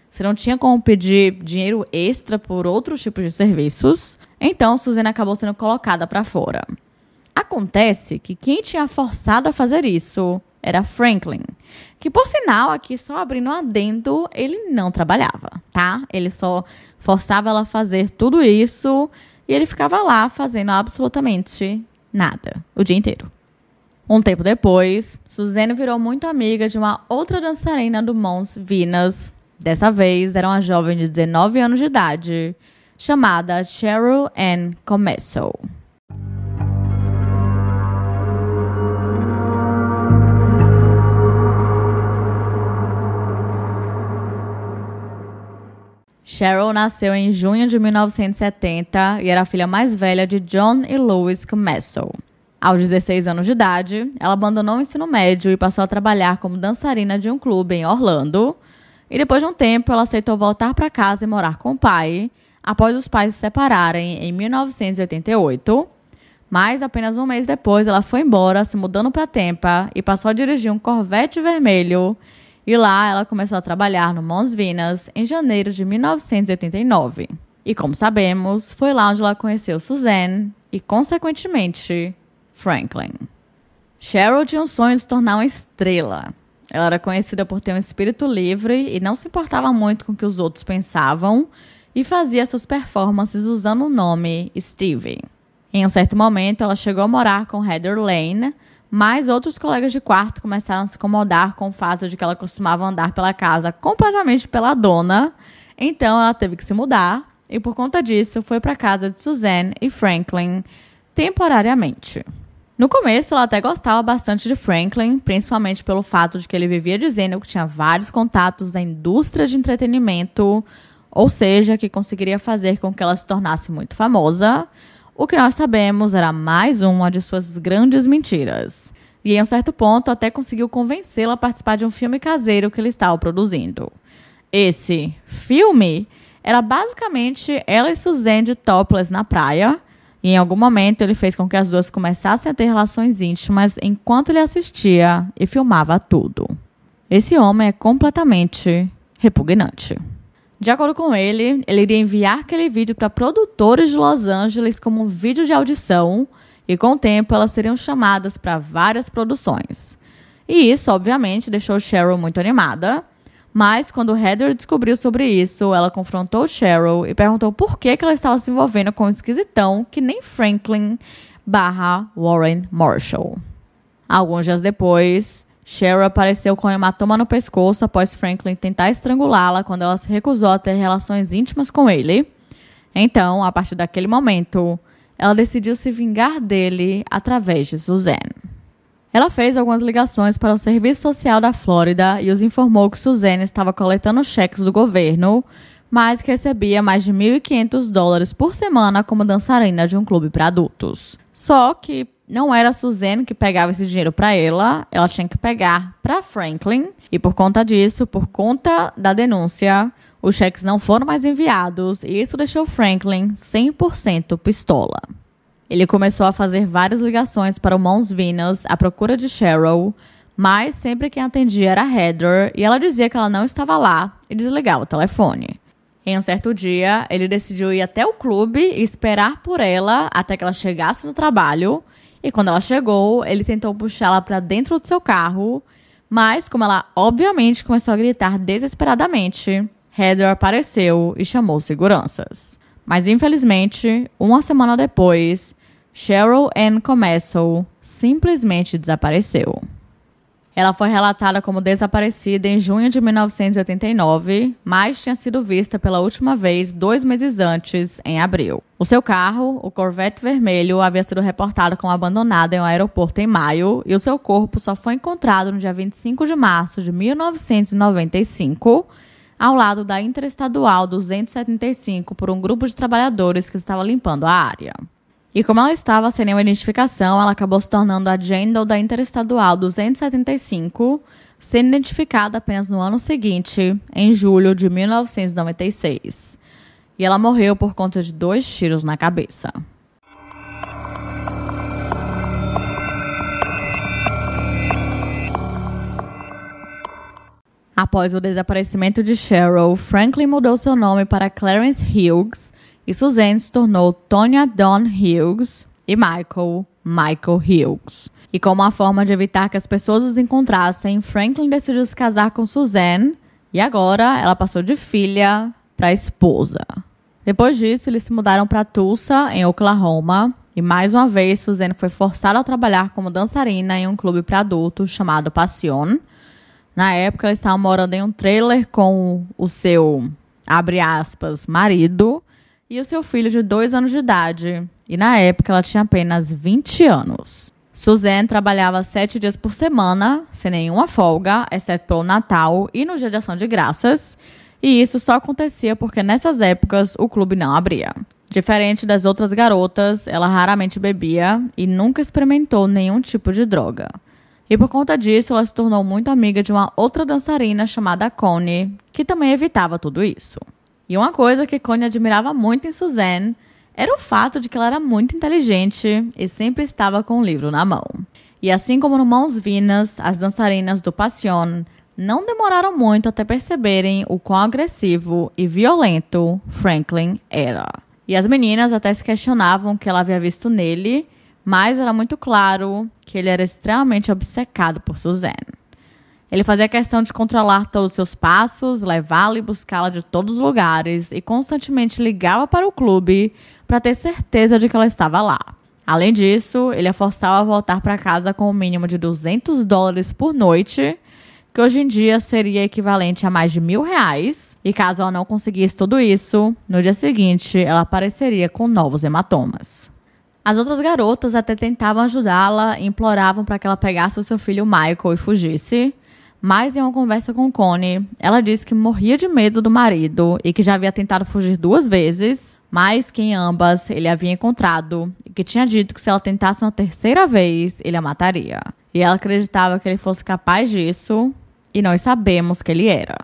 você não tinha como pedir dinheiro extra por outros tipos de serviços. Então, Suzanne acabou sendo colocada para fora. Acontece que quem tinha forçado a fazer isso era Franklin, que, por sinal, aqui só abrindo um adendo, ele não trabalhava, tá? Ele só forçava ela a fazer tudo isso e ele ficava lá fazendo absolutamente nada o dia inteiro. Um tempo depois, Suzanne virou muito amiga de uma outra dançarina do Mons Venus. Dessa vez, era uma jovem de 19 anos de idade, chamada Cheryl Ann Commesso. Cheryl nasceu em junho de 1970 e era a filha mais velha de John e Louis Commesso. Aos 16 anos de idade, ela abandonou o ensino médio e passou a trabalhar como dançarina de um clube em Orlando. E depois de um tempo, ela aceitou voltar para casa e morar com o pai, após os pais se separarem em 1988. Mas apenas um mês depois, ela foi embora, se mudando para Tampa e passou a dirigir um Corvette vermelho. E lá ela começou a trabalhar no Mons Venus em janeiro de 1989. E como sabemos, foi lá onde ela conheceu Suzanne e, consequentemente, Franklin. Cheryl tinha um sonho de se tornar uma estrela. Ela era conhecida por ter um espírito livre e não se importava muito com o que os outros pensavam e fazia suas performances usando o nome Stevie. Em um certo momento, ela chegou a morar com Heather Lane, mas outros colegas de quarto começaram a se incomodar com o fato de que ela costumava andar pela casa completamente peladona. Então, ela teve que se mudar e, por conta disso, foi para a casa de Suzanne e Franklin temporariamente. No começo, ela até gostava bastante de Franklin, principalmente pelo fato de que ele vivia dizendo que tinha vários contatos na indústria de entretenimento, ou seja, que conseguiria fazer com que ela se tornasse muito famosa. O que nós sabemos era mais uma de suas grandes mentiras. E em um certo ponto até conseguiu convencê-la a participar de um filme caseiro que ele estava produzindo. Esse filme era basicamente ela e Suzanne de topless na praia. E em algum momento ele fez com que as duas começassem a ter relações íntimas enquanto ele assistia e filmava tudo. Esse homem é completamente repugnante. De acordo com ele, ele iria enviar aquele vídeo para produtores de Los Angeles como um vídeo de audição e, com o tempo, elas seriam chamadas para várias produções. E isso, obviamente, deixou Cheryl muito animada, mas quando Heather descobriu sobre isso, ela confrontou Cheryl e perguntou por que ela estava se envolvendo com um esquisitão que nem Franklin / Warren Marshall. Alguns dias depois, Cheryl apareceu com um hematoma no pescoço após Franklin tentar estrangulá-la quando ela se recusou a ter relações íntimas com ele. Então, a partir daquele momento, ela decidiu se vingar dele através de Suzanne. Ela fez algumas ligações para o Serviço Social da Flórida e os informou que Suzanne estava coletando cheques do governo, mas que recebia mais de $1.500 por semana como dançarina de um clube para adultos. Só que não era a Suzanne que pegava esse dinheiro para ela tinha que pegar para Franklin. E por conta disso, por conta da denúncia, Os cheques não foram mais enviados e isso deixou Franklin 100% pistola. Ele começou a fazer várias ligações para o Mons Venus à procura de Cheryl, mas sempre quem atendia era Heather e ela dizia que ela não estava lá e desligava o telefone. Em um certo dia, ele decidiu ir até o clube e esperar por ela até que ela chegasse no trabalho. E quando ela chegou, ele tentou puxá-la para dentro do seu carro, mas como ela obviamente começou a gritar desesperadamente, Heather apareceu e chamou seguranças. Mas infelizmente, uma semana depois, Cheryl Ann Comessel simplesmente desapareceu. Ela foi relatada como desaparecida em junho de 1989, mas tinha sido vista pela última vez 2 meses antes, em abril. O seu carro, o Corvette vermelho, havia sido reportado como abandonado em um aeroporto em maio, e o seu corpo só foi encontrado no dia 25 de março de 1995, ao lado da Interestadual 275 por um grupo de trabalhadores que estava limpando a área. E como ela estava sem nenhuma identificação, ela acabou se tornando a Jane Doe da Interestadual 275, sendo identificada apenas no ano seguinte, em julho de 1996. E ela morreu por conta de 2 tiros na cabeça. Após o desaparecimento de Cheryl, Franklin mudou seu nome para Clarence Hughes e Suzanne se tornou Tonya Dawn Hughes e Michael Hughes. E como uma forma de evitar que as pessoas os encontrassem, Franklin decidiu se casar com Suzanne e agora ela passou de filha para esposa. Depois disso, eles se mudaram para Tulsa, em Oklahoma, e mais uma vez Suzanne foi forçada a trabalhar como dançarina em um clube para adultos chamado Passion. Na época, ela estava morando em um trailer com o seu, abre aspas, marido e o seu filho de 2 anos de idade. E na época, ela tinha apenas 20 anos. Suzanne trabalhava 7 dias por semana, sem nenhuma folga, exceto pelo Natal e no Dia de Ação de Graças. E isso só acontecia porque nessas épocas o clube não abria. Diferente das outras garotas, ela raramente bebia e nunca experimentou nenhum tipo de droga. E por conta disso, ela se tornou muito amiga de uma outra dançarina chamada Connie, que também evitava tudo isso. E uma coisa que Connie admirava muito em Suzanne era o fato de que ela era muito inteligente e sempre estava com um livro na mão. E assim como no Mons Venus, as dançarinas do Passion não demoraram muito até perceberem o quão agressivo e violento Franklin era. E as meninas até se questionavam o que ela havia visto nele, mas era muito claro que ele era extremamente obcecado por Suzanne. Ele fazia questão de controlar todos os seus passos, levá-la e buscá-la de todos os lugares e constantemente ligava para o clube para ter certeza de que ela estava lá. Além disso, ele a forçava a voltar para casa com o mínimo de $200 por noite, que hoje em dia seria equivalente a mais de R$1.000. E caso ela não conseguisse tudo isso, no dia seguinte ela apareceria com novos hematomas. As outras garotas até tentavam ajudá-la e imploravam para que ela pegasse o seu filho Michael e fugisse. Mas em uma conversa com Connie, ela disse que morria de medo do marido e que já havia tentado fugir 2 vezes, mas que em ambas ele havia encontrado e que tinha dito que se ela tentasse uma 3ª vez, ele a mataria. E ela acreditava que ele fosse capaz disso e nós sabemos que ele era.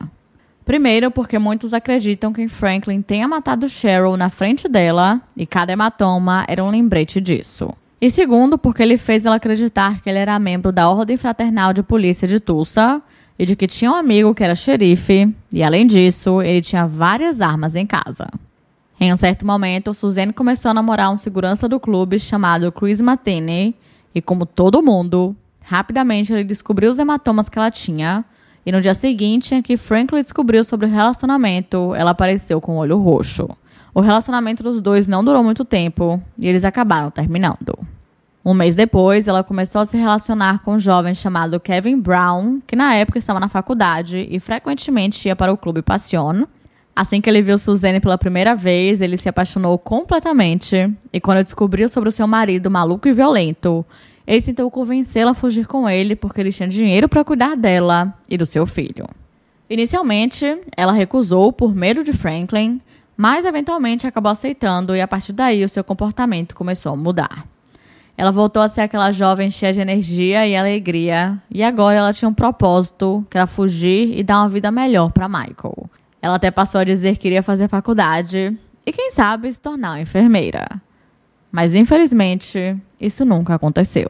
Primeiro, porque muitos acreditam que Franklin tenha matado Cheryl na frente dela e cada hematoma era um lembrete disso. E segundo, porque ele fez ela acreditar que ele era membro da Ordem Fraternal de Polícia de Tulsa e de que tinha um amigo que era xerife e, além disso, ele tinha várias armas em casa. Em um certo momento, Suzanne começou a namorar um segurança do clube chamado Chris Matheny e, como todo mundo, rapidamente ele descobriu os hematomas que ela tinha. E no dia seguinte, em que Franklin descobriu sobre o relacionamento, ela apareceu com o olho roxo. O relacionamento dos dois não durou muito tempo e eles acabaram terminando. Um mês depois, ela começou a se relacionar com um jovem chamado Kevin Brown, que na época estava na faculdade e frequentemente ia para o clube Passion. Assim que ele viu Suzanne pela primeira vez, ele se apaixonou completamente e quando descobriu sobre o seu marido maluco e violento, ele tentou convencê-la a fugir com ele porque ele tinha dinheiro para cuidar dela e do seu filho. Inicialmente, ela recusou por medo de Franklin, mas eventualmente acabou aceitando e a partir daí o seu comportamento começou a mudar. Ela voltou a ser aquela jovem cheia de energia e alegria e agora ela tinha um propósito, que era fugir e dar uma vida melhor para Michael. Ela até passou a dizer que iria fazer faculdade e, quem sabe, se tornar uma enfermeira. Mas, infelizmente, isso nunca aconteceu.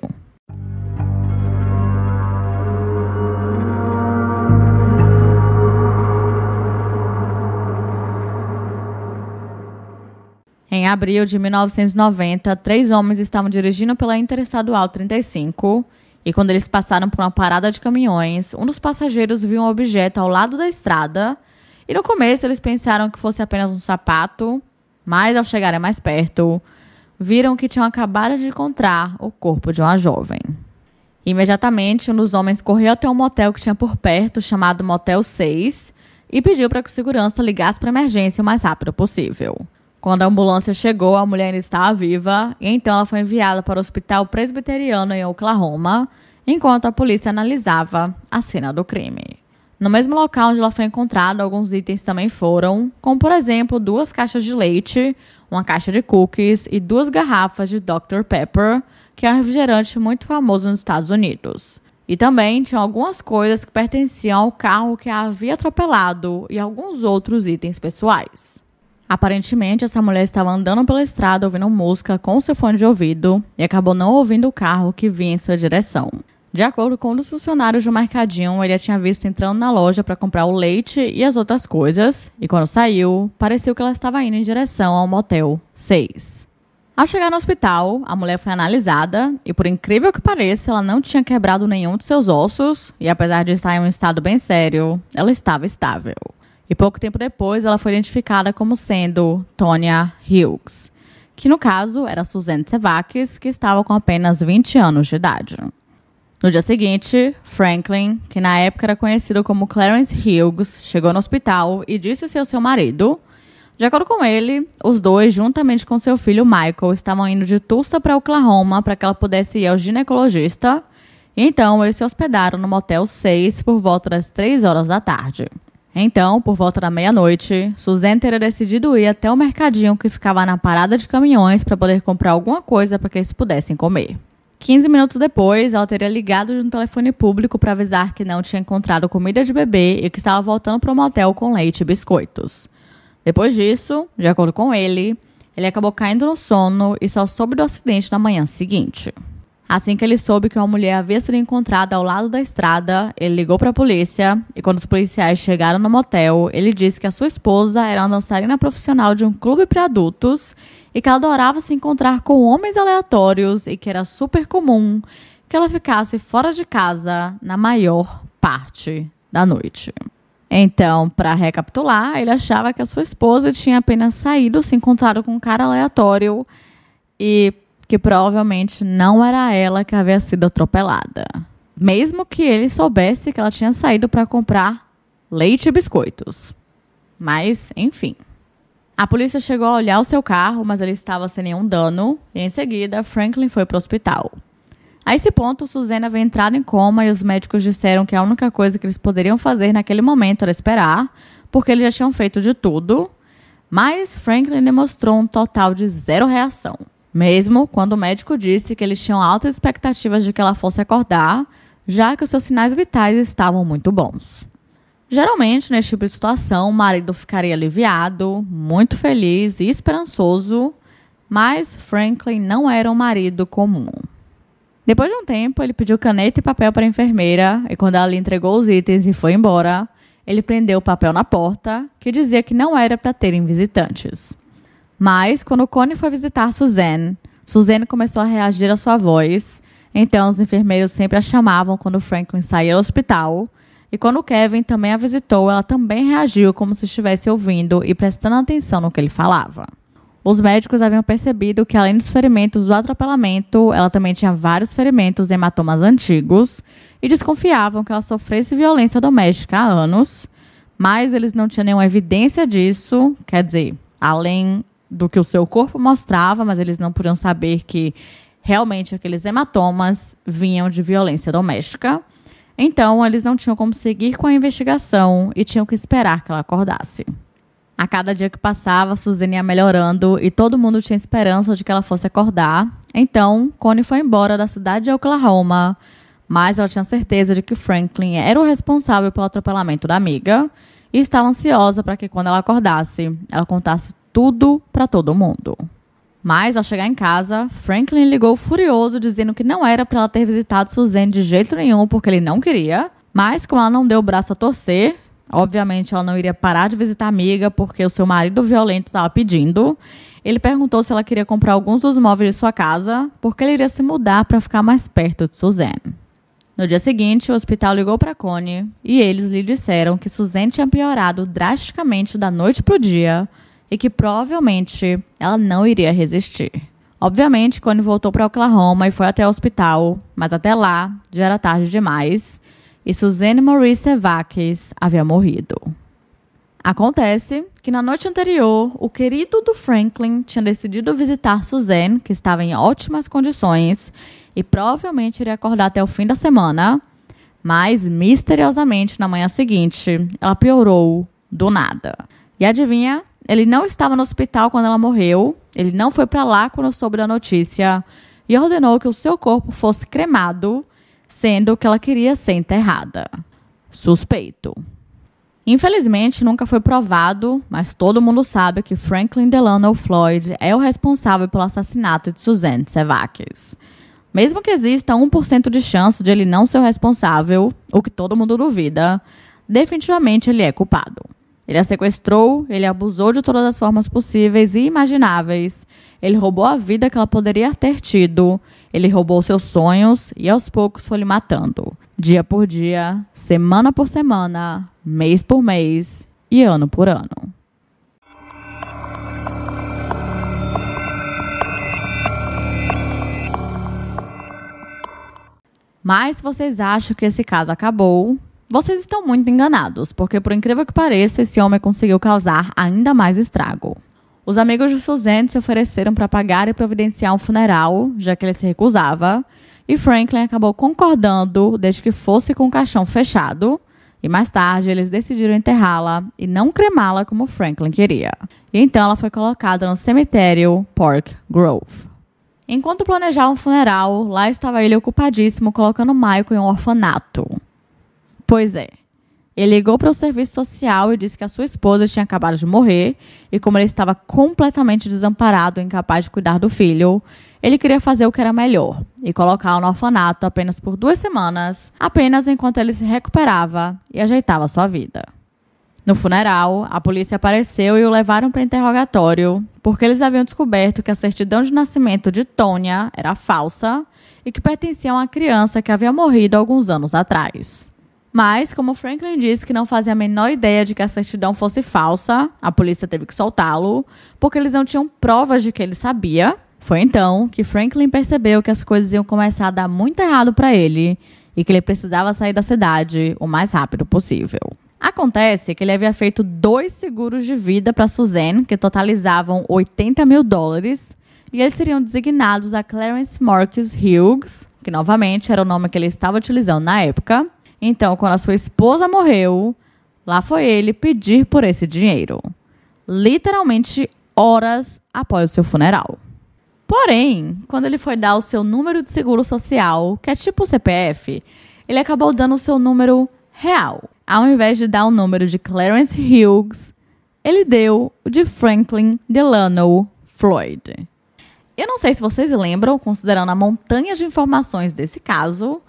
Em abril de 1990, 3 homens estavam dirigindo pela Interestadual 35 e quando eles passaram por uma parada de caminhões, um dos passageiros viu um objeto ao lado da estrada e no começo eles pensaram que fosse apenas um sapato, mas ao chegarem mais perto, viram que tinham acabado de encontrar o corpo de uma jovem. Imediatamente, um dos homens correu até um motel que tinha por perto, chamado Motel 6, e pediu para que o segurança ligasse para a emergência o mais rápido possível. Quando a ambulância chegou, a mulher ainda estava viva e então ela foi enviada para o Hospital Presbiteriano em Oklahoma, enquanto a polícia analisava a cena do crime. No mesmo local onde ela foi encontrada, alguns itens também foram, como por exemplo 2 caixas de leite, uma caixa de cookies e 2 garrafas de Dr. Pepper, que é um refrigerante muito famoso nos Estados Unidos. E também tinham algumas coisas que pertenciam ao carro que a havia atropelado e alguns outros itens pessoais. Aparentemente, essa mulher estava andando pela estrada ouvindo música com seu fone de ouvido e acabou não ouvindo o carro que vinha em sua direção. De acordo com um dos funcionários do mercadinho, ele a tinha visto entrando na loja para comprar o leite e as outras coisas, e quando saiu, pareceu que ela estava indo em direção ao Motel 6. Ao chegar no hospital, a mulher foi analisada e, por incrível que pareça, ela não tinha quebrado nenhum de seus ossos e, apesar de estar em um estado bem sério, ela estava estável. E pouco tempo depois, ela foi identificada como sendo Tonya Hughes, que no caso era Suzanne Sevakis, que estava com apenas 20 anos de idade. No dia seguinte, Franklin, que na época era conhecido como Clarence Hughes, chegou no hospital e disse ser o seu marido. De acordo com ele, os dois, juntamente com seu filho Michael, estavam indo de Tulsa para Oklahoma para que ela pudesse ir ao ginecologista. E então, eles se hospedaram no Motel 6 por volta das 3 horas da tarde. Então, por volta da meia-noite, Suzanne teria decidido ir até o mercadinho que ficava na parada de caminhões para poder comprar alguma coisa para que eles pudessem comer. 15 minutos depois, ela teria ligado de um telefone público para avisar que não tinha encontrado comida de bebê e que estava voltando para o motel com leite e biscoitos. Depois disso, de acordo com ele acabou caindo no sono e só soube do acidente na manhã seguinte. Assim que ele soube que uma mulher havia sido encontrada ao lado da estrada, ele ligou para a polícia e quando os policiais chegaram no motel, ele disse que a sua esposa era uma dançarina profissional de um clube para adultos e que ela adorava se encontrar com homens aleatórios e que era super comum que ela ficasse fora de casa na maior parte da noite. Então, para recapitular, ele achava que a sua esposa tinha apenas saído, se encontrado com um cara aleatório e que provavelmente não era ela que havia sido atropelada. Mesmo que ele soubesse que ela tinha saído para comprar leite e biscoitos. Mas, enfim. A polícia chegou a olhar o seu carro, mas ele estava sem nenhum dano. E em seguida, Franklin foi para o hospital. A esse ponto, Suzanne havia entrado em coma e os médicos disseram que a única coisa que eles poderiam fazer naquele momento era esperar, porque eles já tinham feito de tudo. Mas Franklin demonstrou um total de 0 reação. Mesmo quando o médico disse que eles tinham altas expectativas de que ela fosse acordar, já que os seus sinais vitais estavam muito bons. Geralmente, nesse tipo de situação, o marido ficaria aliviado, muito feliz e esperançoso, mas Franklin não era um marido comum. Depois de um tempo, ele pediu caneta e papel para a enfermeira e quando ela lhe entregou os itens e foi embora, ele prendeu o papel na porta, que dizia que não era para terem visitantes. Mas, quando Connie foi visitar Suzanne começou a reagir à sua voz. Então, os enfermeiros sempre a chamavam quando Franklin saía do hospital. E quando Kevin também a visitou, ela também reagiu como se estivesse ouvindo e prestando atenção no que ele falava. Os médicos haviam percebido que, além dos ferimentos do atropelamento, ela também tinha vários ferimentos e hematomas antigos e desconfiavam que ela sofresse violência doméstica há anos. Mas eles não tinham nenhuma evidência disso, quer dizer, além do que o seu corpo mostrava, mas eles não podiam saber que realmente aqueles hematomas vinham de violência doméstica. Então, eles não tinham como seguir com a investigação e tinham que esperar que ela acordasse. A cada dia que passava, Suzanne ia melhorando e todo mundo tinha esperança de que ela fosse acordar. Então, Connie foi embora da cidade de Oklahoma, Mas ela tinha certeza de que Franklin era o responsável pelo atropelamento da amiga e estava ansiosa para que quando ela acordasse, ela contasse tudo para todo mundo. Mas, ao chegar em casa, Franklin ligou furioso, dizendo que não era para ela ter visitado Suzanne de jeito nenhum, porque ele não queria. Mas, como ela não deu o braço a torcer, obviamente ela não iria parar de visitar a amiga, porque o seu marido violento estava pedindo. Ele perguntou se ela queria comprar alguns dos móveis de sua casa, porque ele iria se mudar para ficar mais perto de Suzanne. No dia seguinte, o hospital ligou para Connie e eles lhe disseram que Suzanne tinha piorado drasticamente da noite para o dia, e que provavelmente ela não iria resistir. Obviamente, Connie voltou para Oklahoma e foi até o hospital, mas até lá já era tarde demais e Suzanne Maurice Servakis havia morrido. Acontece que na noite anterior, o querido do Franklin tinha decidido visitar Suzanne, que estava em ótimas condições e provavelmente iria acordar até o fim da semana, mas misteriosamente na manhã seguinte, ela piorou do nada. E adivinha? Ele não estava no hospital quando ela morreu, ele não foi para lá quando soube da notícia e ordenou que o seu corpo fosse cremado, sendo que ela queria ser enterrada. Suspeito. Infelizmente, nunca foi provado, mas todo mundo sabe que Franklin Delano Floyd é o responsável pelo assassinato de Suzanne Servakis. Mesmo que exista 1% de chance de ele não ser o responsável, o que todo mundo duvida, definitivamente ele é culpado. Ele a sequestrou, ele abusou de todas as formas possíveis e imagináveis. Ele roubou a vida que ela poderia ter tido. Ele roubou seus sonhos e aos poucos foi lhe matando. Dia por dia, semana por semana, mês por mês e ano por ano. Mas se vocês acham que esse caso acabou, vocês estão muito enganados, porque por incrível que pareça, esse homem conseguiu causar ainda mais estrago. Os amigos de Suzanne se ofereceram para pagar e providenciar um funeral, já que ele se recusava, e Franklin acabou concordando desde que fosse com o caixão fechado, e mais tarde eles decidiram enterrá-la e não cremá-la como Franklin queria. E então ela foi colocada no cemitério Park Grove. Enquanto planejavam o funeral, lá estava ele ocupadíssimo colocando Michael em um orfanato. Pois é, ele ligou para o serviço social e disse que a sua esposa tinha acabado de morrer e como ele estava completamente desamparado e incapaz de cuidar do filho, ele queria fazer o que era melhor e colocá-lo no orfanato apenas por 2 semanas, apenas enquanto ele se recuperava e ajeitava sua vida. No funeral, a polícia apareceu e o levaram para interrogatório porque eles haviam descoberto que a certidão de nascimento de Tonya era falsa e que pertencia a uma criança que havia morrido alguns anos atrás. Mas, como Franklin disse que não fazia a menor ideia de que a certidão fosse falsa, a polícia teve que soltá-lo, porque eles não tinham provas de que ele sabia. Foi então que Franklin percebeu que as coisas iam começar a dar muito errado para ele e que ele precisava sair da cidade o mais rápido possível. Acontece que ele havia feito 2 seguros de vida para Suzanne, que totalizavam $80 mil, e eles seriam designados a Clarence Marcus Hughes, que novamente era o nome que ele estava utilizando na época. Então, quando a sua esposa morreu, lá foi ele pedir por esse dinheiro. Literalmente horas após o seu funeral. Porém, quando ele foi dar o seu número de seguro social, que é tipo o CPF, ele acabou dando o seu número real. Ao invés de dar o número de Clarence Hughes, ele deu o de Franklin Delano Floyd. Eu não sei se vocês lembram, considerando a montanha de informações desse caso,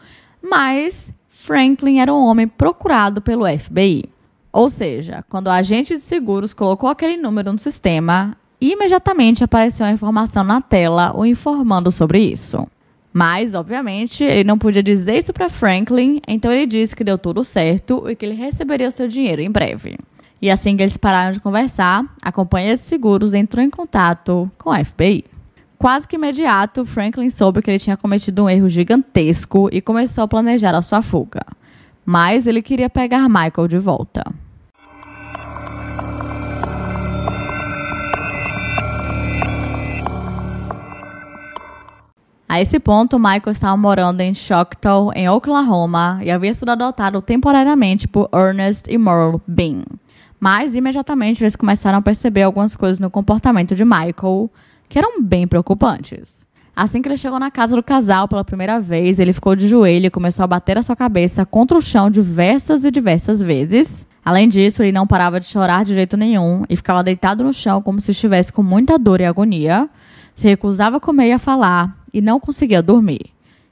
mas Franklin era um homem procurado pelo FBI. Ou seja, quando o agente de seguros colocou aquele número no sistema, imediatamente apareceu a informação na tela o informando sobre isso. Mas, obviamente, ele não podia dizer isso para Franklin, então ele disse que deu tudo certo e que ele receberia o seu dinheiro em breve. E assim que eles pararam de conversar, a companhia de seguros entrou em contato com a FBI. Quase que imediato, Franklin soube que ele tinha cometido um erro gigantesco e começou a planejar a sua fuga. Mas ele queria pegar Michael de volta. A esse ponto, Michael estava morando em Choctaw, em Oklahoma, e havia sido adotado temporariamente por Ernest e Merle Bean. Mas, imediatamente, eles começaram a perceber algumas coisas no comportamento de Michael que eram bem preocupantes. Assim que ele chegou na casa do casal pela primeira vez, ele ficou de joelho e começou a bater a sua cabeça contra o chão diversas vezes. Além disso, ele não parava de chorar de jeito nenhum e ficava deitado no chão como se estivesse com muita dor e agonia, se recusava a comer e a falar e não conseguia dormir.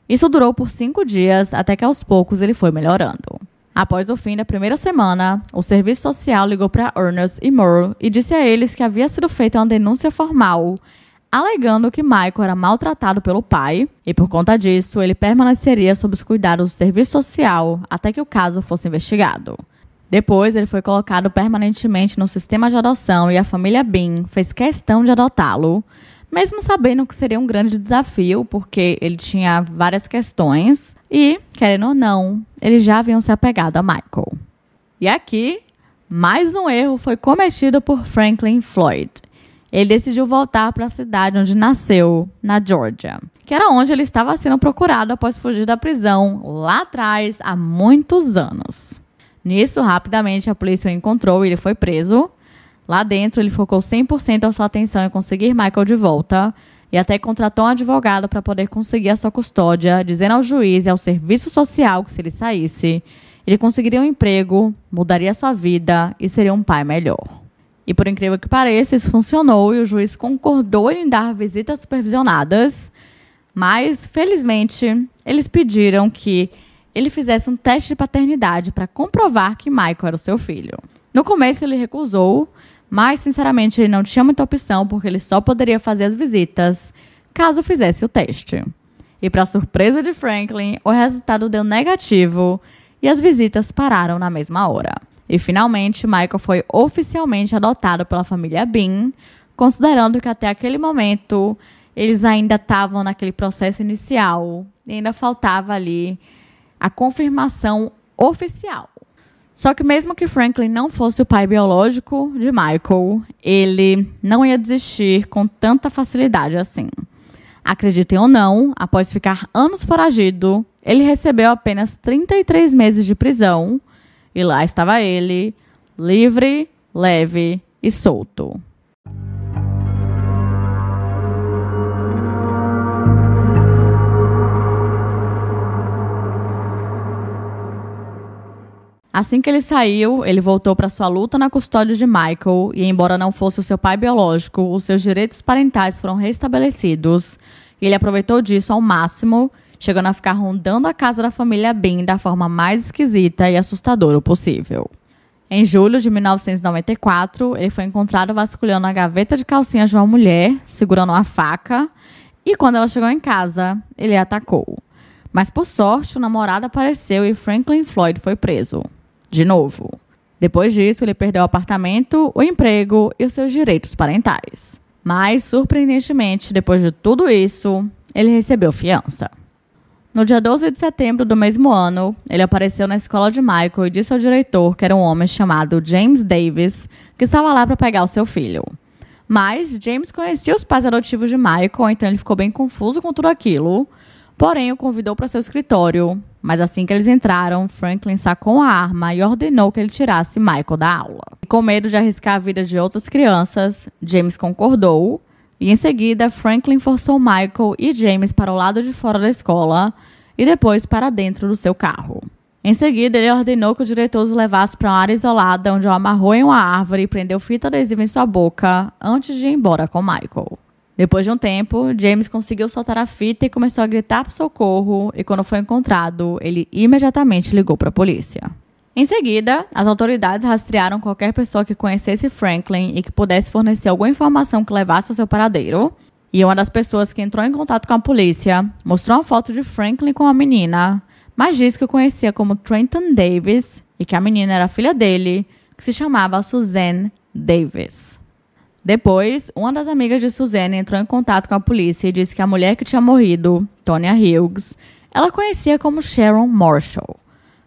Isso durou por 5 dias, até que aos poucos ele foi melhorando. Após o fim da primeira semana, o serviço social ligou para Ernest e Merle e disse a eles que havia sido feita uma denúncia formal, alegando que Michael era maltratado pelo pai e, por conta disso, ele permaneceria sob os cuidados do serviço social até que o caso fosse investigado. Depois, ele foi colocado permanentemente no sistema de adoção e a família Bean fez questão de adotá-lo, mesmo sabendo que seria um grande desafio, porque ele tinha várias questões e, querendo ou não, eles já haviam se apegado a Michael. E aqui, mais um erro foi cometido por Franklin Floyd. Ele decidiu voltar para a cidade onde nasceu, na Geórgia, que era onde ele estava sendo procurado após fugir da prisão, lá atrás, há muitos anos. Nisso, rapidamente, a polícia o encontrou e ele foi preso. Lá dentro, ele focou 100% a sua atenção em conseguir Michael de volta e até contratou um advogado para poder conseguir a sua custódia, dizendo ao juiz e ao serviço social que se ele saísse, ele conseguiria um emprego, mudaria sua vida e seria um pai melhor. E por incrível que pareça, isso funcionou e o juiz concordou em dar visitas supervisionadas, mas, felizmente, eles pediram que ele fizesse um teste de paternidade para comprovar que Michael era o seu filho. No começo ele recusou, mas, sinceramente, ele não tinha muita opção porque ele só poderia fazer as visitas caso fizesse o teste. E, para surpresa de Franklin, o resultado deu negativo e as visitas pararam na mesma hora. E, finalmente, Michael foi oficialmente adotado pela família Bean, considerando que até aquele momento eles ainda estavam naquele processo inicial e ainda faltava ali a confirmação oficial. Só que mesmo que Franklin não fosse o pai biológico de Michael, ele não ia desistir com tanta facilidade assim. Acreditem ou não, após ficar anos foragido, ele recebeu apenas 33 meses de prisão e lá estava ele, livre, leve e solto. Assim que ele saiu, ele voltou para sua luta na custódia de Michael e, embora não fosse o seu pai biológico, os seus direitos parentais foram restabelecidos e ele aproveitou disso ao máximo, chegando a ficar rondando a casa da família Bean da forma mais esquisita e assustadora possível. Em julho de 1994, ele foi encontrado vasculhando a gaveta de calcinhas de uma mulher, segurando uma faca, e quando ela chegou em casa, ele a atacou. Mas, por sorte, o namorado apareceu e Franklin Floyd foi preso. De novo. Depois disso, ele perdeu o apartamento, o emprego e os seus direitos parentais. Mas, surpreendentemente, depois de tudo isso, ele recebeu fiança. No dia 12 de setembro do mesmo ano, ele apareceu na escola de Michael e disse ao diretor que era um homem chamado James Davis, que estava lá para pegar o seu filho. Mas James conhecia os pais adotivos de Michael, então ele ficou bem confuso com tudo aquilo. Porém, o convidou para seu escritório, mas assim que eles entraram, Franklin sacou a arma e ordenou que ele tirasse Michael da aula. E com medo de arriscar a vida de outras crianças, James concordou, e em seguida, Franklin forçou Michael e James para o lado de fora da escola e depois para dentro do seu carro. Em seguida, ele ordenou que o diretor os levasse para uma área isolada, onde o amarrou em uma árvore e prendeu fita adesiva em sua boca antes de ir embora com Michael. Depois de um tempo, James conseguiu soltar a fita e começou a gritar por socorro, e quando foi encontrado, ele imediatamente ligou para a polícia. Em seguida, as autoridades rastrearam qualquer pessoa que conhecesse Franklin e que pudesse fornecer alguma informação que levasse ao seu paradeiro, e uma das pessoas que entrou em contato com a polícia mostrou uma foto de Franklin com a menina, mas disse que o conhecia como Trenton Davis e que a menina era filha dele, que se chamava Suzanne Davis. Depois, uma das amigas de Suzanne entrou em contato com a polícia e disse que a mulher que tinha morrido, Tonya Hughes, ela conhecia como Sharon Marshall.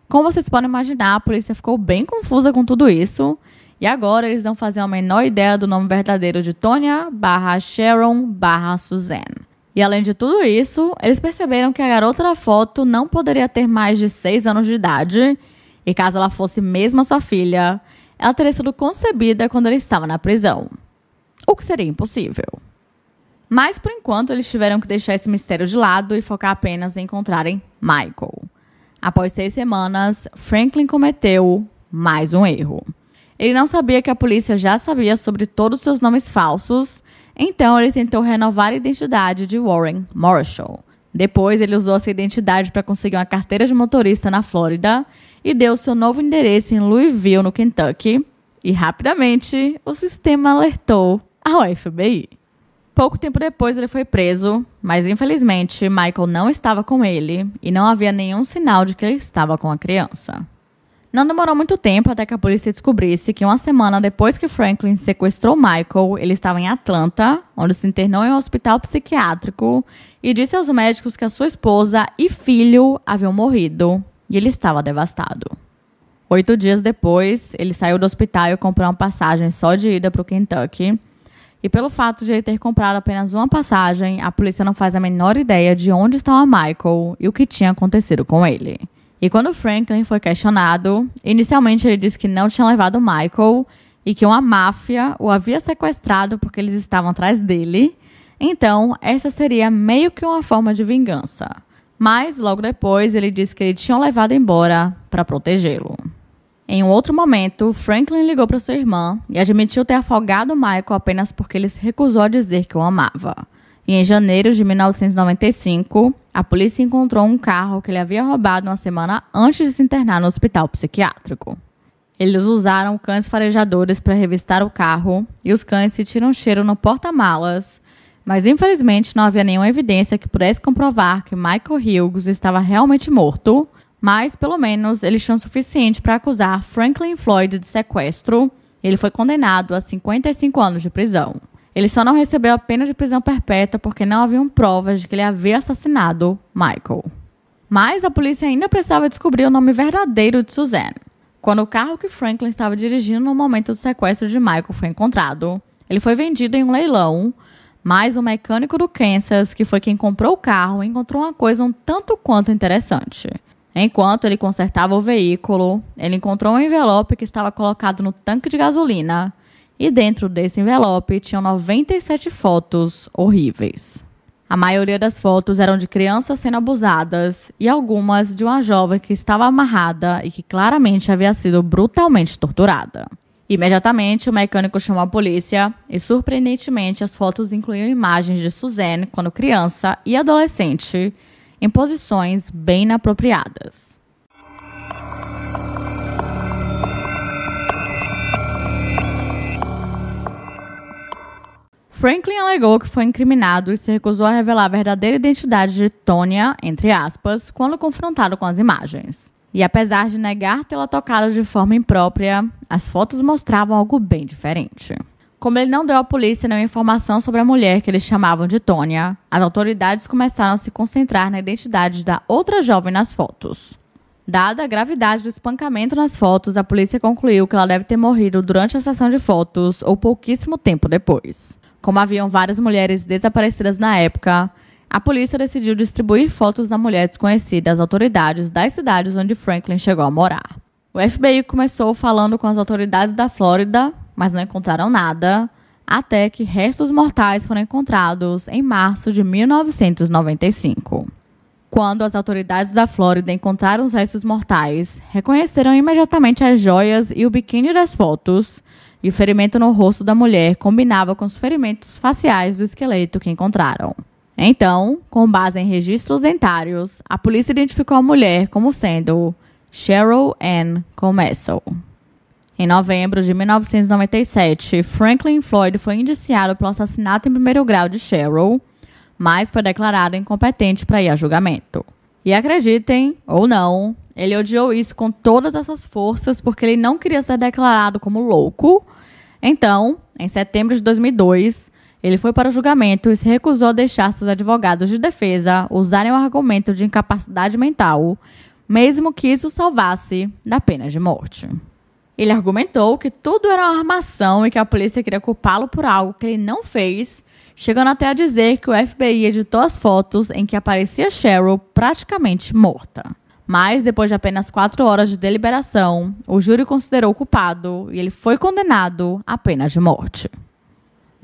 Como vocês podem imaginar, a polícia ficou bem confusa com tudo isso, e agora eles não faziam a menor ideia do nome verdadeiro de Tonya/Sharon/Suzanne. E além de tudo isso, eles perceberam que a garota da foto não poderia ter mais de 6 anos de idade, e caso ela fosse mesmo a sua filha, ela teria sido concebida quando ele estava na prisão. O que seria impossível. Mas, por enquanto, eles tiveram que deixar esse mistério de lado e focar apenas em encontrarem Michael. Após 6 semanas, Franklin cometeu mais um erro. Ele não sabia que a polícia já sabia sobre todos os seus nomes falsos, então ele tentou renovar a identidade de Warren Marshall. Depois, ele usou essa identidade para conseguir uma carteira de motorista na Flórida e deu seu novo endereço em Louisville, no Kentucky. E, rapidamente, o sistema alertou ao FBI. Pouco tempo depois, ele foi preso, mas, infelizmente, Michael não estava com ele e não havia nenhum sinal de que ele estava com a criança. Não demorou muito tempo até que a polícia descobrisse que 1 semana depois que Franklin sequestrou Michael, ele estava em Atlanta, onde se internou em um hospital psiquiátrico e disse aos médicos que a sua esposa e filho haviam morrido e ele estava devastado. 8 dias depois, ele saiu do hospital e comprou uma passagem só de ida para o Kentucky. E pelo fato de ele ter comprado apenas uma passagem, a polícia não faz a menor ideia de onde estava Michael e o que tinha acontecido com ele. E quando Franklin foi questionado, inicialmente ele disse que não tinha levado Michael e que uma máfia o havia sequestrado porque eles estavam atrás dele. Então, essa seria meio que uma forma de vingança. Mas, logo depois, ele disse que ele tinha levado embora para protegê-lo. Em um outro momento, Franklin ligou para sua irmã e admitiu ter afogado Michael apenas porque ele se recusou a dizer que o amava. E em janeiro de 1995, a polícia encontrou um carro que ele havia roubado 1 semana antes de se internar no hospital psiquiátrico. Eles usaram cães farejadores para revistar o carro e os cães sentiram cheiro no porta-malas, mas infelizmente não havia nenhuma evidência que pudesse comprovar que Michael Hughes estava realmente morto, mas pelo menos eles tinham suficiente para acusar Franklin Floyd de sequestro e ele foi condenado a 55 anos de prisão. Ele só não recebeu a pena de prisão perpétua porque não haviam provas de que ele havia assassinado Michael. Mas a polícia ainda precisava descobrir o nome verdadeiro de Suzanne. Quando o carro que Franklin estava dirigindo no momento do sequestro de Michael foi encontrado, ele foi vendido em um leilão, mas o mecânico do Kansas, que foi quem comprou o carro, encontrou uma coisa um tanto quanto interessante. Enquanto ele consertava o veículo, ele encontrou um envelope que estava colocado no tanque de gasolina e dentro desse envelope tinham 97 fotos horríveis. A maioria das fotos eram de crianças sendo abusadas e algumas de uma jovem que estava amarrada e que claramente havia sido brutalmente torturada. Imediatamente, o mecânico chamou a polícia e, surpreendentemente, as fotos incluíam imagens de Suzanne quando criança e adolescente, em posições bem inapropriadas. Franklin alegou que foi incriminado e se recusou a revelar a verdadeira identidade de Tonya, entre aspas, quando confrontado com as imagens. E apesar de negar tê-la tocado de forma imprópria, as fotos mostravam algo bem diferente. Como ele não deu à polícia nenhuma informação sobre a mulher que eles chamavam de Tonya, as autoridades começaram a se concentrar na identidade da outra jovem nas fotos. Dada a gravidade do espancamento nas fotos, a polícia concluiu que ela deve ter morrido durante a sessão de fotos ou pouquíssimo tempo depois. Como haviam várias mulheres desaparecidas na época, a polícia decidiu distribuir fotos da mulher desconhecida às autoridades das cidades onde Franklin chegou a morar. O FBI começou falando com as autoridades da Flórida, mas não encontraram nada, até que restos mortais foram encontrados em março de 1995. Quando as autoridades da Flórida encontraram os restos mortais, reconheceram imediatamente as joias e o biquíni das fotos, e o ferimento no rosto da mulher combinava com os ferimentos faciais do esqueleto que encontraram. Então, com base em registros dentários, a polícia identificou a mulher como sendo Cheryl Ann Comessel. Em novembro de 1997, Franklin Floyd foi indiciado pelo assassinato em primeiro grau de Cheryl, mas foi declarado incompetente para ir a julgamento. E acreditem ou não, ele odiou isso com todas as suas forças porque ele não queria ser declarado como louco. Então, em setembro de 2002, ele foi para o julgamento e se recusou a deixar seus advogados de defesa usarem o argumento de incapacidade mental, mesmo que isso o salvasse da pena de morte. Ele argumentou que tudo era uma armação e que a polícia queria culpá-lo por algo que ele não fez, chegando até a dizer que o FBI editou as fotos em que aparecia Cheryl praticamente morta. Mas, depois de apenas 4 horas de deliberação, o júri considerou culpado e ele foi condenado à pena de morte.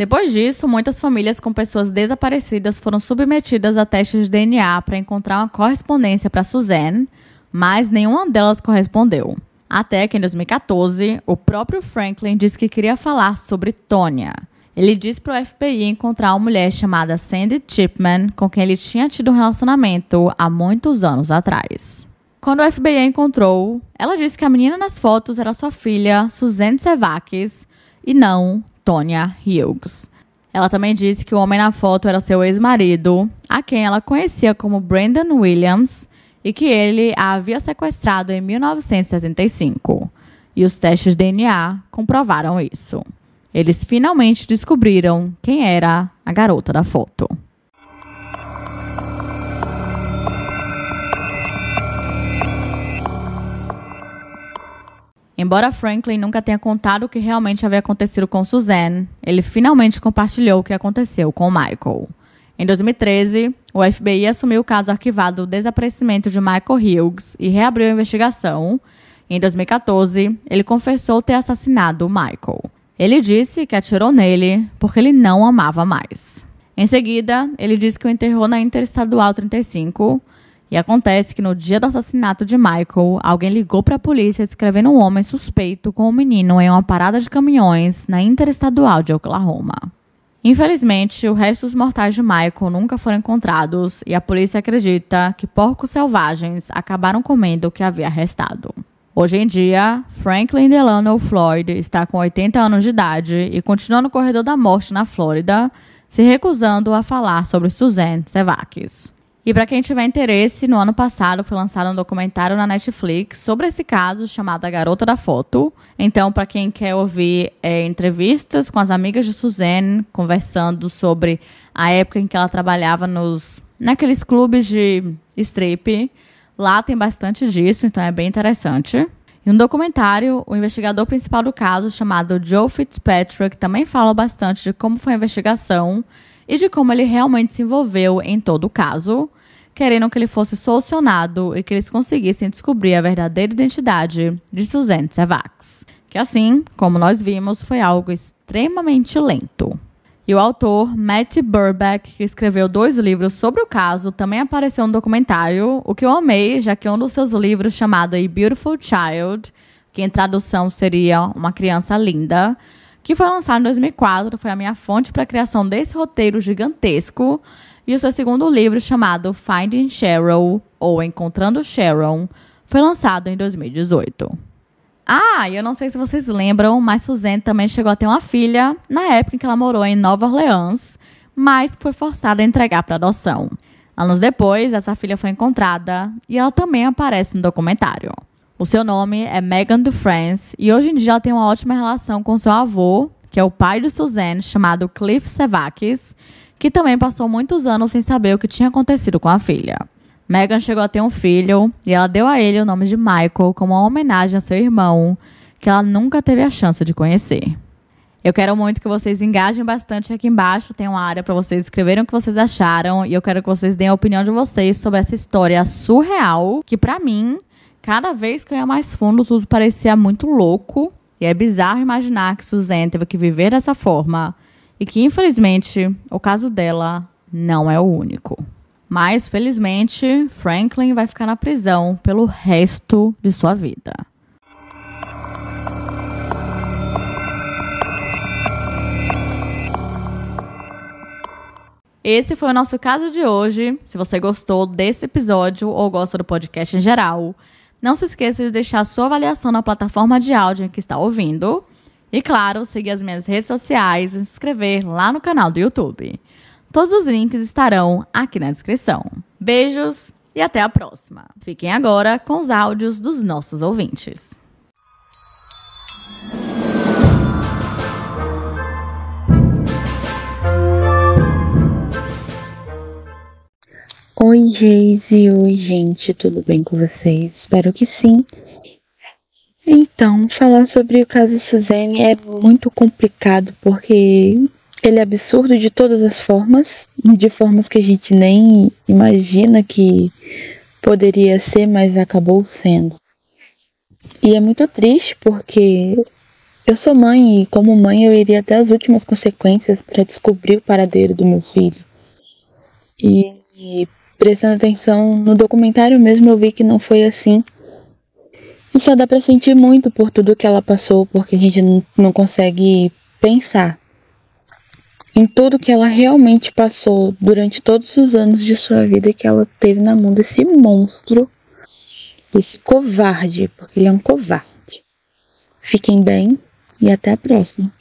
Depois disso, muitas famílias com pessoas desaparecidas foram submetidas a testes de DNA para encontrar uma correspondência para Suzanne, mas nenhuma delas correspondeu. Até que em 2014, o próprio Franklin disse que queria falar sobre Tonya. Ele disse para o FBI encontrar uma mulher chamada Sandy Chipman, com quem ele tinha tido um relacionamento há muitos anos atrás. Quando o FBI encontrou, ela disse que a menina nas fotos era sua filha, Suzanne Servakis, e não Tonya Hughes. Ela também disse que o homem na foto era seu ex-marido, a quem ela conhecia como Brandon Williams, e que ele a havia sequestrado em 1975. E os testes de DNA comprovaram isso. Eles finalmente descobriram quem era a garota da foto. Embora Franklin nunca tenha contado o que realmente havia acontecido com Suzanne, ele finalmente compartilhou o que aconteceu com Michael. Em 2013, o FBI assumiu o caso arquivado do desaparecimento de Michael Hughes e reabriu a investigação. Em 2014, ele confessou ter assassinado Michael. Ele disse que atirou nele porque ele não o amava mais. Em seguida, ele disse que o enterrou na Interestadual 35. E acontece que no dia do assassinato de Michael, alguém ligou para a polícia descrevendo um homem suspeito com um menino em uma parada de caminhões na Interestadual de Oklahoma. Infelizmente, os restos mortais de Michael nunca foram encontrados e a polícia acredita que porcos selvagens acabaram comendo o que havia restado. Hoje em dia, Franklin Delano Floyd está com 80 anos de idade e continua no corredor da morte na Flórida, se recusando a falar sobre Suzanne Servakis. E para quem tiver interesse, no ano passado foi lançado um documentário na Netflix sobre esse caso chamado A Garota da Foto. Então, para quem quer ouvir entrevistas com as amigas de Suzanne, conversando sobre a época em que ela trabalhava naqueles clubes de strip, lá tem bastante disso, então é bem interessante. E no documentário, o investigador principal do caso, chamado Joe Fitzpatrick, também fala bastante de como foi a investigação e de como ele realmente se envolveu em todo o caso, querendo que ele fosse solucionado e que eles conseguissem descobrir a verdadeira identidade de Suzanne Servakis, que assim, como nós vimos, foi algo extremamente lento. E o autor Matt Burbeck, que escreveu 2 livros sobre o caso, também apareceu no documentário, o que eu amei, já que um dos seus livros, chamado A Beautiful Child, que em tradução seria Uma Criança Linda, que foi lançado em 2004, foi a minha fonte para a criação desse roteiro gigantesco. E o seu segundo livro, chamado Finding Cheryl, ou Encontrando Sharon, foi lançado em 2018. E eu não sei se vocês lembram, mas Suzanne também chegou a ter uma filha na época em que ela morou em Nova Orleans, mas foi forçada a entregar para adoção. Anos depois, essa filha foi encontrada e ela também aparece no documentário. O seu nome é Megan Dufresne e hoje em dia ela tem uma ótima relação com seu avô, que é o pai de Suzanne, chamado Cliff Servakis, que também passou muitos anos sem saber o que tinha acontecido com a filha. Megan chegou a ter um filho e ela deu a ele o nome de Michael como uma homenagem a seu irmão, que ela nunca teve a chance de conhecer. Eu quero muito que vocês engajem bastante aqui embaixo, tem uma área para vocês escreverem o que vocês acharam e eu quero que vocês deem a opinião de vocês sobre essa história surreal, que para mim, cada vez que eu ia mais fundo, tudo parecia muito louco. E é bizarro imaginar que Suzanne teve que viver dessa forma. E que, infelizmente, o caso dela não é o único. Mas, felizmente, Franklin vai ficar na prisão pelo resto de sua vida. Esse foi o nosso caso de hoje. Se você gostou desse episódio ou gosta do podcast em geral, não se esqueça de deixar sua avaliação na plataforma de áudio em que está ouvindo. E, claro, seguir as minhas redes sociais e se inscrever lá no canal do YouTube. Todos os links estarão aqui na descrição. Beijos e até a próxima. Fiquem agora com os áudios dos nossos ouvintes. Oi, Geise. Oi, gente. Tudo bem com vocês? Espero que sim. Então, falar sobre o caso Suzanne é muito complicado porque ele é absurdo de todas as formas, de formas que a gente nem imagina que poderia ser, mas acabou sendo. E é muito triste porque Eu sou mãe e, como mãe, eu iria até as últimas consequências para descobrir o paradeiro do meu filho. E prestando atenção no documentário mesmo, eu vi que não foi assim. E só dá pra sentir muito por tudo que ela passou, porque a gente não consegue pensar em tudo que ela realmente passou durante todos os anos de sua vida que ela teve na mão desse monstro, esse covarde, porque ele é um covarde. Fiquem bem e até a próxima.